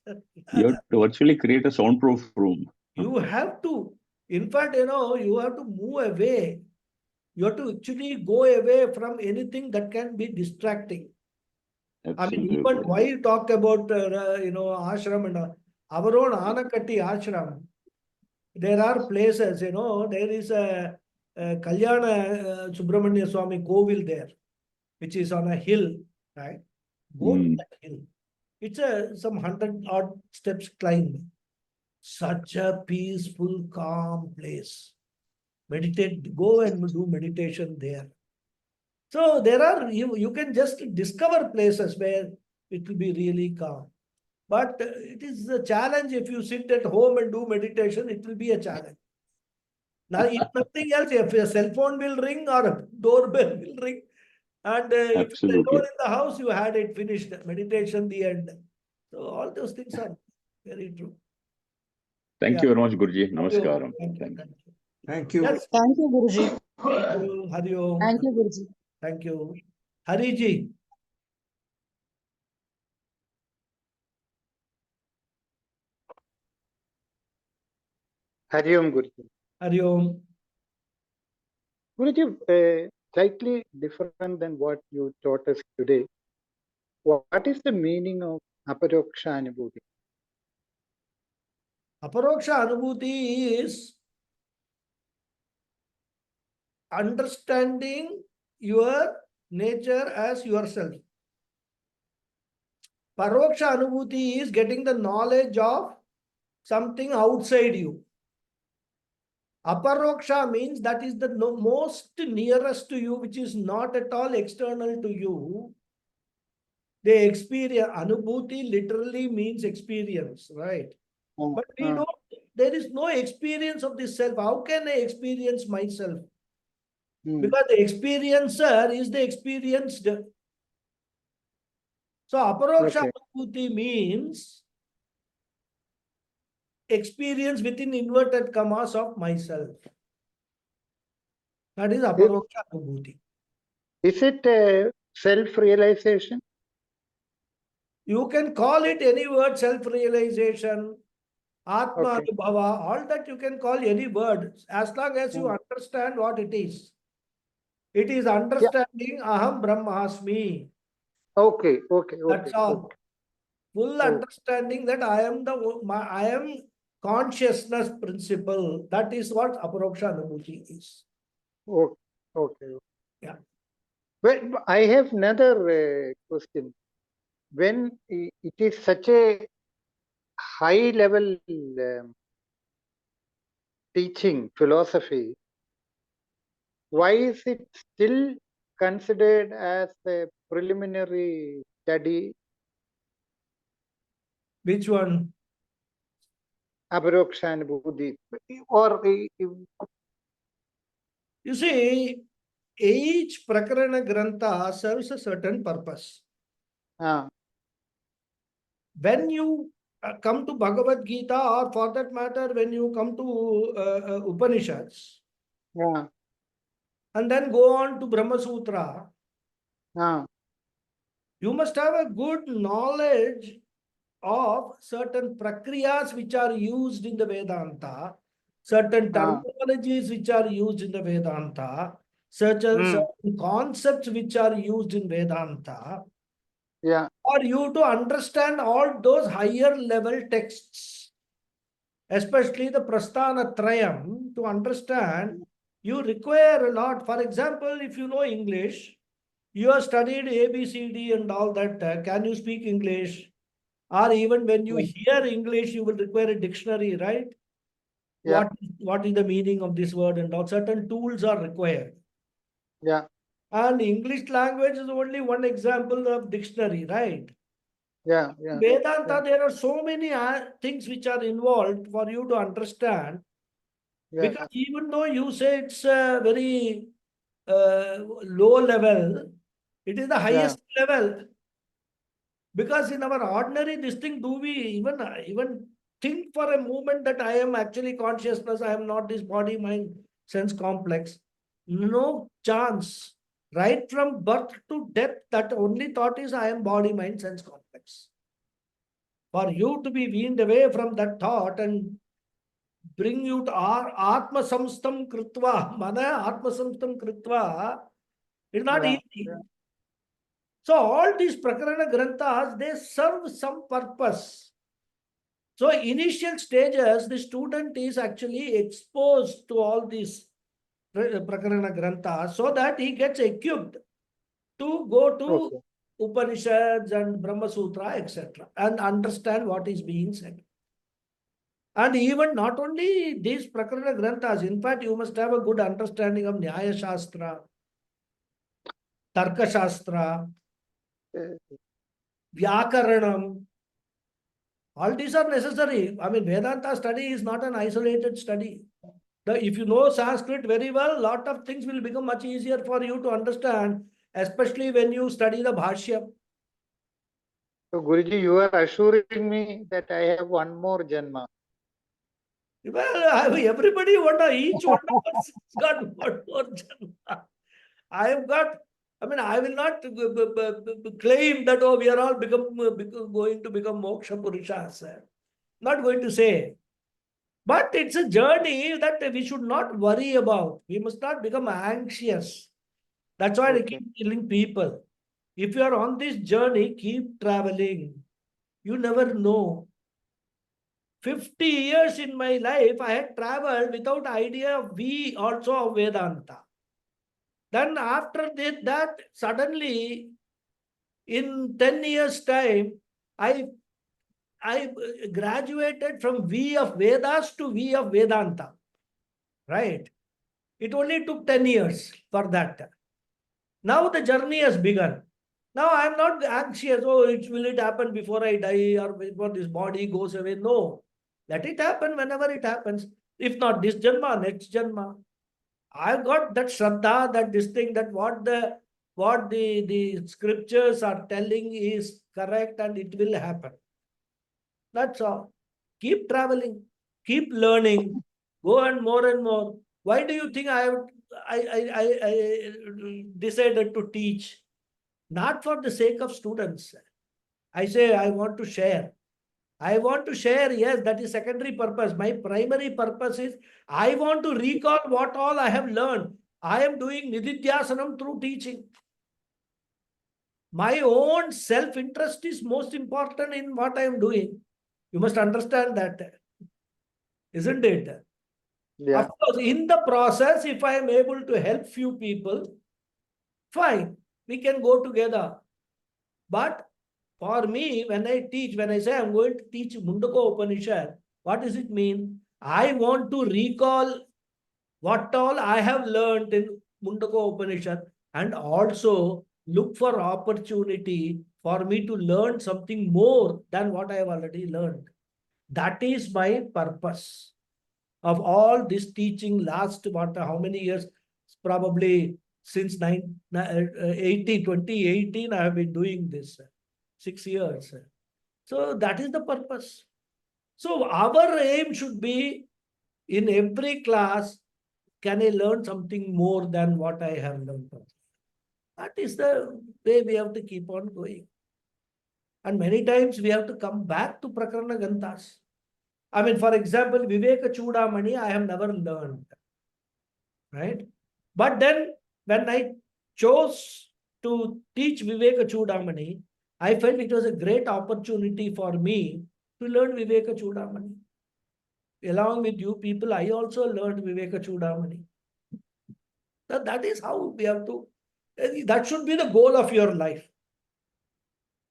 You have to virtually create a soundproof room. You have to, in fact, you have to move away. You have to actually go away from anything that can be distracting. I mean, even Absolutely. why you talk about, ashram and our own Anakatti ashram, there are places, there is a Kalyana Subramanya Swami Kovil there, which is on a hill, right? Go to Mm. that hill. It's some 100 odd steps climb. Such a peaceful, calm place. Meditate, go and do meditation there. So there are, you can just discover places where it will be really calm. But it is a challenge if you sit at home and do meditation, it will be a challenge. Now, if nothing else, if a cell phone will ring or a doorbell will ring, and if you're alone Absolutely. in the house, you had it finished, meditation, the end. So all those things are. Very true. Thank Yeah. you very much, Guruji. Thank you. Namaskaram. Thank you. Thank you. Thank you. Thank you. Yes. Thank you, Guruji. Thank you. Hari Om. Thank you, Guruji. Thank you. Hariji. Hari Om Guruji. Hari Om. Guruji, slightly different than what you taught us today. What is the meaning of aparoksha anubhuti? Aparoksha Anubhuti is understanding your nature as yourself. Paroksha Anubhuti is getting the knowledge of something outside you. Aparoksha means that is the most nearest to you, which is not at all external to you. The experience, Anubhuti literally means experience, right? But we don't, there is no experience of the self. How can I experience myself? Because the experiencer is the experienced. So Aparoksha Okay. Anubhuti means experience within inverted commas of myself. That is Aparoksha Anubhuti. Is it self-realization? You can call it any word, self-realization, Atma Okay. Anubhava, all that you can call any word, as long as you understand what it is. It is understanding Aham Brahmasmi. Okay. Okay. That's Okay. all. Full Oh. understanding that I am consciousness principle. That is what Aparoksha Anubhuti is. Okay. Okay. Yeah. Well, I have another question. When it is such a high level teaching philosophy, why is it still considered as a preliminary study? Which one? Aparoksha Anubhuti, or You see, each Prakarana Grantha serves a certain purpose. When you come to Bhagavad Gita, or for that matter, when you come to Upanishads, yeah, and then go on to Brahma Sutra, you must have a good knowledge of certain prakriyas which are used in the Vedanta, certain terminologies which are used in the Vedanta, certain concepts which are used in Vedanta, yeah, for you to understand all those higher level texts, especially the Prasthana Trayam, to understand, you require a lot. For example, if you know English, you have studied A, B, C, D and all that. Can you speak English? Or even when you hear English, you will require a dictionary, right? yeah, What is the meaning of this word and all? Certain tools are required. yeah, And English language is only one example of dictionary, right? yeah. Vedanta, there are so many things which are involved for you to understand. Yeah. Because even though you say it's a very low level, it is the highest level. Because in our ordinary this thing, do we even think for a moment that I am actually consciousness, I am not this body, mind, sense complex? No chance. Right from birth to death, that only thought is I am body, mind, sense complex. For you to be weaned away from that thought and bring you to Atma Samstam Kritva, Mana Atma Samstam Kritva, it's not easy. Yeah. So all these Prakarana Granthas, they serve some purpose. So initial stages, the student is actually exposed to all these Prakarana Granthas so that he gets equipped to go to Upanishads and Brahma Sutra, etc. and understand what is being said. And even not only these Prakarana Granthas, in fact, you must have a good understanding of Nyaya Shastra, Tarka Shastra, Vyakaranam. All these are necessary. I mean, Vedanta study is not an isolated study. If you know Sanskrit very well, a lot of things will become much easier for you to understand, especially when you study the Bhashya. So Guruji, you are assuring me that I have one more Janma. Well, everybody, each one of us has got one more Janma. I have got, I will not claim that, oh, we are all going to become Moksha Purushas. Not going to say. But it's a journey that we should not worry about. We must not become anxious. That's why I Okay. keep telling people, if you are on this journey, keep traveling. You never know. 50 years in my life, I had traveled without idea of V also of Vedanta. Then after that, suddenly, in 10 years' time, I graduated from V of Vedas to V of Vedanta. Right? It only took 10 years for that. Now the journey has begun. Now I am not anxious, oh, will it happen before I die or before this body goes away? No. Let it happen whenever it happens. If not this Janma, next Janma. I've got that Shraddha, that this thing, that what the scriptures are telling is correct and it will happen. That's all. Keep traveling, keep learning, go and more. Why do you think I decided to teach? Not for the sake of students. I say I want to share. I want to share, yes, that is secondary purpose. My primary purpose is I want to recall what all I have learned. I am doing Nididhyasanam through teaching. My own self-interest is most important in what I am doing. You must understand that, isn't it? Yeah. Of course, in the process, if I am able to help few people, fine, we can go together. But for me, when I teach, when I say I'm going to teach Mundaka Upanishad, what does it mean? I want to recall what all I have learned in Mundaka Upanishad and also look for opportunity for me to learn something more than what I have already learned. That is my purpose of all this teaching last how many years? Probably since 2018 I have been doing this. 6 years. So that is the purpose. So our aim should be in every class, can I learn something more than what I have learned? That is the way we have to keep on going. And many times we have to come back to Prakarana Ganthas. For example, Viveka Chudamani, I have never learned. Right? But then when I chose to teach Viveka Chudamani, I felt it was a great opportunity for me to learn Viveka Chudamani. Along with you people, I also learned Viveka Chudamani. That is how we have to, that should be the goal of your life.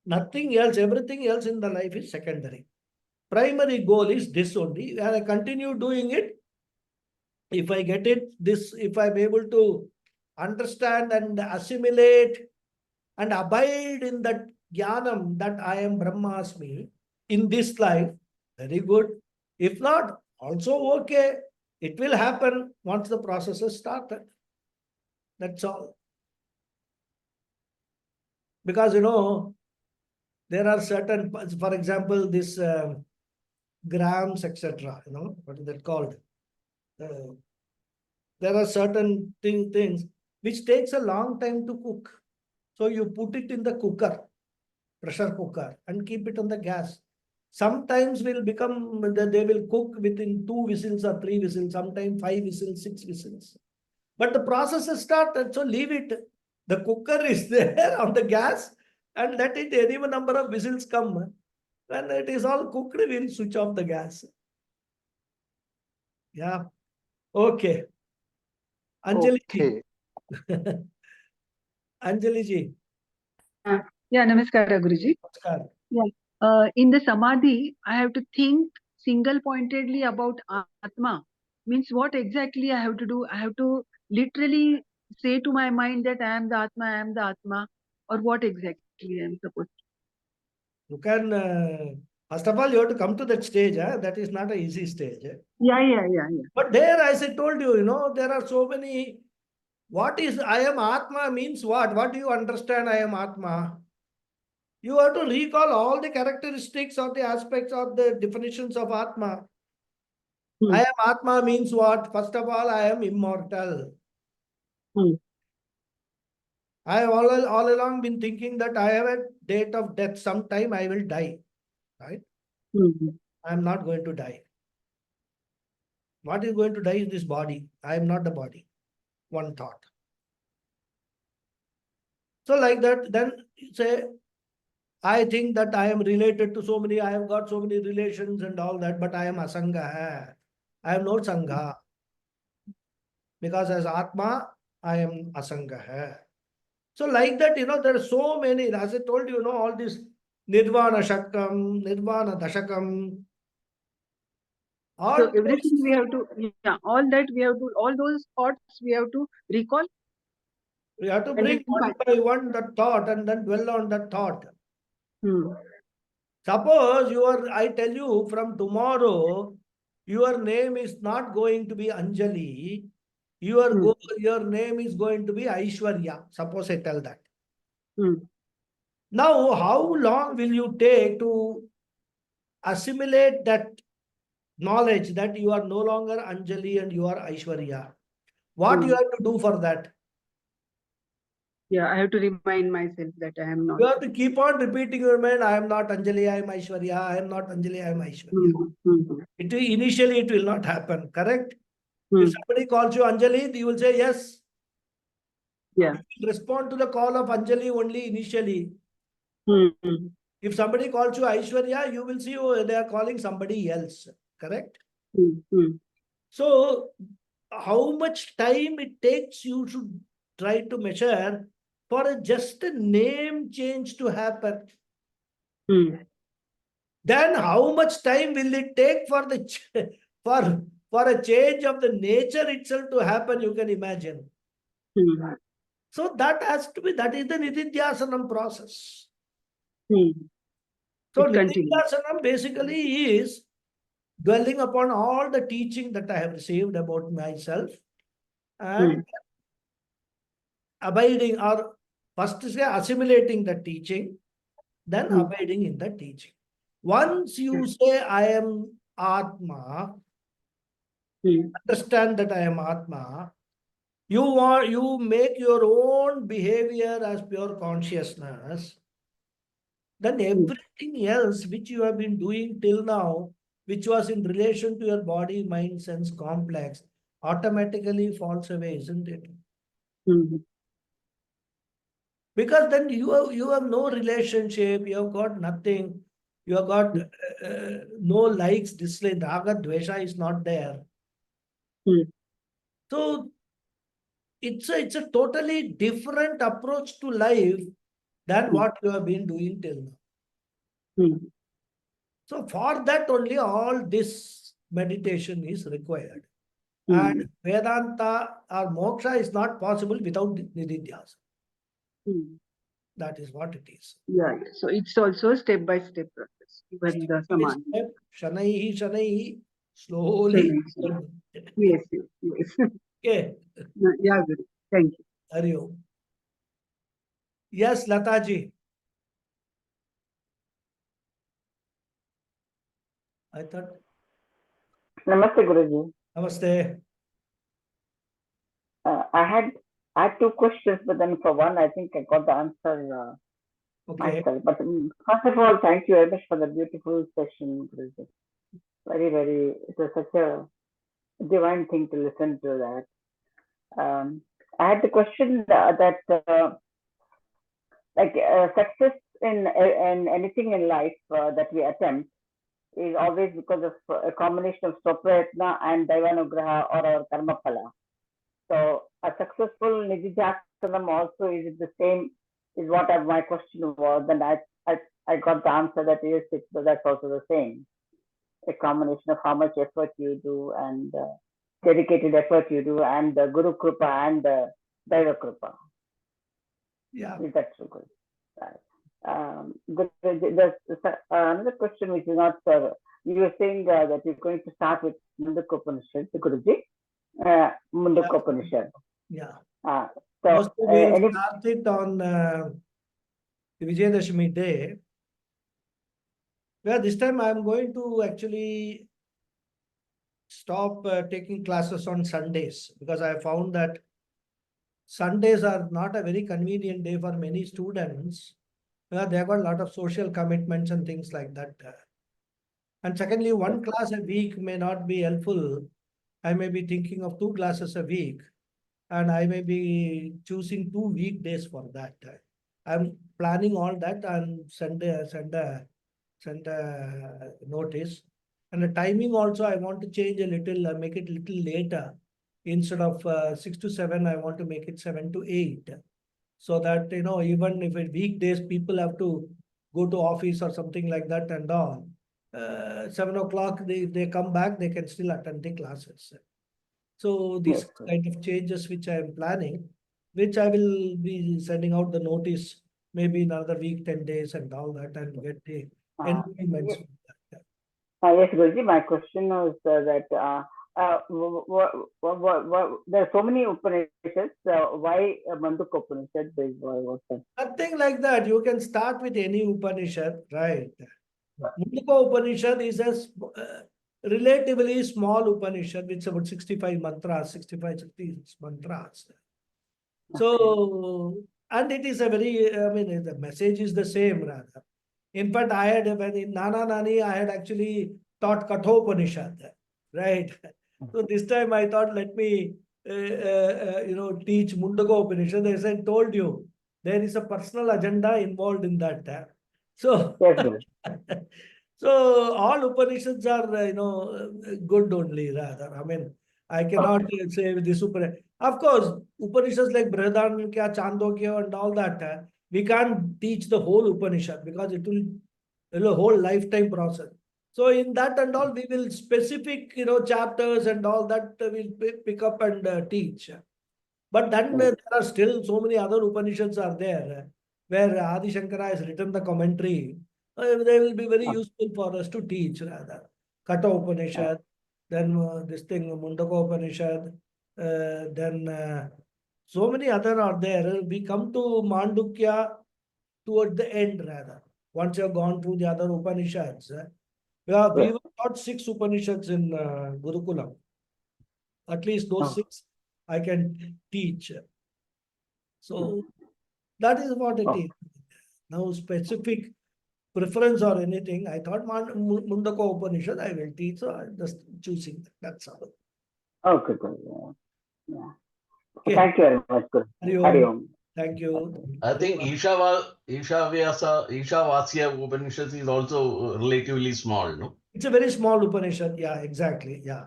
Nothing else, everything else in the life is secondary. Primary goal is this only. And I continue doing it. If I get it, if I'm able to understand and assimilate and abide in that jnanam that I am Brahmasmi in this life, very good. If not, also okay. It will happen once the process is started. That's all. Because, there are certain, for example, this grams, etc. What is that called? There are certain things which takes a long time to cook. So you put it in the cooker, pressure cooker, and keep it on the gas. Sometimes they will cook within 2 whistles or 3 whistles, sometimes 5 whistles, 6 whistles. But the process is started, so leave it. The cooker is there on the gas and let it any number of whistles come. When it is all cooked, we'll switch off the gas. Yeah. Okay. Anjali ji. Okay. Anjali ji. Yeah, Namaskara, Guruji. Namaskar. Yeah. In the Samadhi, I have to think single-pointedly about Atma. Means what exactly I have to do? I have to literally say to my mind that I am the Atma, or what exactly I am supposed to. You can, first of all, you have to come to that stage. That is not an easy stage. Yeah. But there, as I told you, there are so many. What is I am Atma means what? What do you understand I am Atma? You have to recall all the characteristics or the aspects or the definitions of Atma. I am Atma means what? First of all, I am immortal. I have all along been thinking that I have a date of death. Sometime I will die. Right? I am not going to die. What is going to die is this body. I am not the body. One thought. So like that, then say, I think that I am related to so many, I have got so many relations and all that, but I am Asanga. I have no Sangha. Because as Atma, I am Asanga. So like that, there are so many, as I told you, all this Nirvana Shakam, Nirvana Dashakam. All So those, everything we have to, all that we have to, all those thoughts we have to recall. we have to And bring then one by one that thought and then dwell on that thought. Hmm. Suppose I tell you from tomorrow, your name is not going to be Anjali, your name is going to be Aishwarya. Suppose I tell that. Now, how long will you take to assimilate that knowledge that you are no longer Anjali and you are Aishwarya? What you have to do for that? Yeah, I have to remind myself that I am not. You have to keep on repeating your mind, I am not Anjali, I am Aishwarya, I am not Anjali, I am Aishwarya. Initially, it will not happen, correct? If somebody calls you Anjali, you will say yes. Yeah. You will respond to the call of Anjali only initially. If somebody calls you Aishwarya, you will see they are calling somebody else, correct? So, how much time it takes you should try to measure for just a name change to happen. Then how much time will it take for the for a change of the nature itself to happen? You can imagine. So that has to be, that is the Nididhyasanam process. So Nididhyasanam basically is dwelling upon all the teaching that I have received about myself and abiding, or first say assimilating the teaching, then abiding in the teaching. Once you say I am Atma, understand that I am Atma, you make your own behavior as pure consciousness, then everything else which you have been doing till now, which was in relation to your body, mind, sense complex, automatically falls away, isn't it? Because then you have no relationship, you have got nothing, you have got no likes, dislikes, raga, dvesha is not there. So it's a totally different approach to life than what you have been doing till now. So for that only all this meditation is required. And Vedanta or moksha is not possible without Nididhyasa. That is what it is. Yeah. So it's also a step-by-step process. Even the samadhi. Step, shanaihi, slowly. Yes, yes. Okay. Yeah, Guru. Thank you. Hari Om. Yes, Lataji. I thought. Namaste, Guruji. Namaste. I had two questions, but then for one, I think I got the answer Okay. myself. But first of all, thank you very much for the beautiful session, Guruji. Very, very, it was such a divine thing to listen to that. I had the question that success in anything in life that we attempt is always because of a combination of Swaprayatna and Daivanugraha or our Karma Phala. So a successful Nididhyasanam also, is it the same, is what my question was, and I got the answer that yes, that's also the same. A combination of how much effort you do and dedicated effort you do, and the Guru Kripa and the Daiva Kripa. Yeah. Is that true? Right. Another question which is not, you were saying that you're going to start with Mundaka Upanishad, Guruji. Mundaka Upanishad. Yeah. So we'll start it on Vijayadashmi day, where this time I am going to actually stop taking classes on Sundays, because I found that Sundays are not a very convenient day for many students. They have got a lot of social commitments and things like that. And secondly, one class a week may not be helpful. I may be thinking of 2 classes a week, and I may be choosing 2 weekdays for that. I'm planning all that and send a notice. And the timing also, I want to change a little, make it a little later. Instead of 6 to 7, I want to make it 7 to 8. So that, even if it weekdays, people have to go to office or something like that and all. 7 o'clock, they come back, they can still attend the classes. So these Yes, sir. kind of changes which I am planning, which I will be sending out the notice maybe in another week, 10 days and all that, and get the enrollments. Yes. Yes, Guruji, my question was that there are so many Upanishads. Why Mandukya Upanishad? Nothing like that. You can start with any Upanishad, right? Mandukya Upanishad is a relatively small Upanishad, which is about 65 mantras, 66 mantras. So, and it is a very, the message is the same rather. In fact, I had, when in Nana Nani, I had actually taught Kathopanishad, right? So this time I thought, let me, teach Mundaka Upanishad. As I told you, there is a personal agenda involved in that. So, Yes, so all Upanishads are, good only rather. I cannot say this Upanishad. Of course, Upanishads like Brihadaranyaka, Chandogya and all that, we can't teach the whole Upanishad because it will a whole lifetime process. So in that and all, we will specific, chapters and all that we'll pick up and teach. But then there are still so many other Upanishads are there where Adi Shankara has written the commentary. They will be very useful for us to teach rather. Katha Upanishad, then this thing Mundaka Upanishad, then so many other are there. We come to Mandukya toward the end rather. Once you have gone through the other Upanishads. We were taught 6 Upanishads in Gurukulam. At least those 6 I can teach. So that is what it is. No specific preference or anything. I thought Mundaka Upanishad I will teach, so I'm just choosing that. That's all. Okay, good. Yeah. Okay. Thank you very much, Guru. Hari Om. Thank you. I think Ishavasya Upanishad is also relatively small, no? It's a very small Upanishad. Yeah, exactly. Yeah.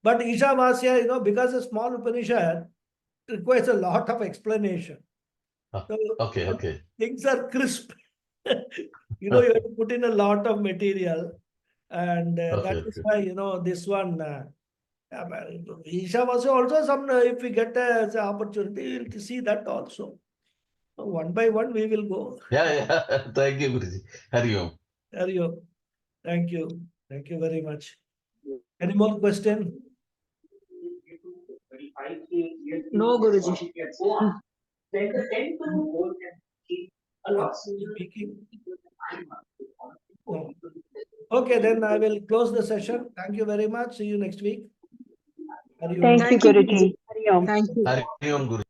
But Ishavasya, because a small Upanishad requires a lot of explanation. So Okay. things are crisp. You have to put in a lot of material. And that is why, this one, Ishavasya also some, if we get an opportunity, we'll see that also. So one by one, we will go. Yeah. Thank you, Guruji. Hari Om. Hari Om. Thank you. Thank you very much. Any more question? No, Guruji. Speaking? No. Okay, then I will close the session. Thank you very much. See you next week. Hari Om. Thank you, Guruji. Hari Om. Thank you. Hari Om, Guruji.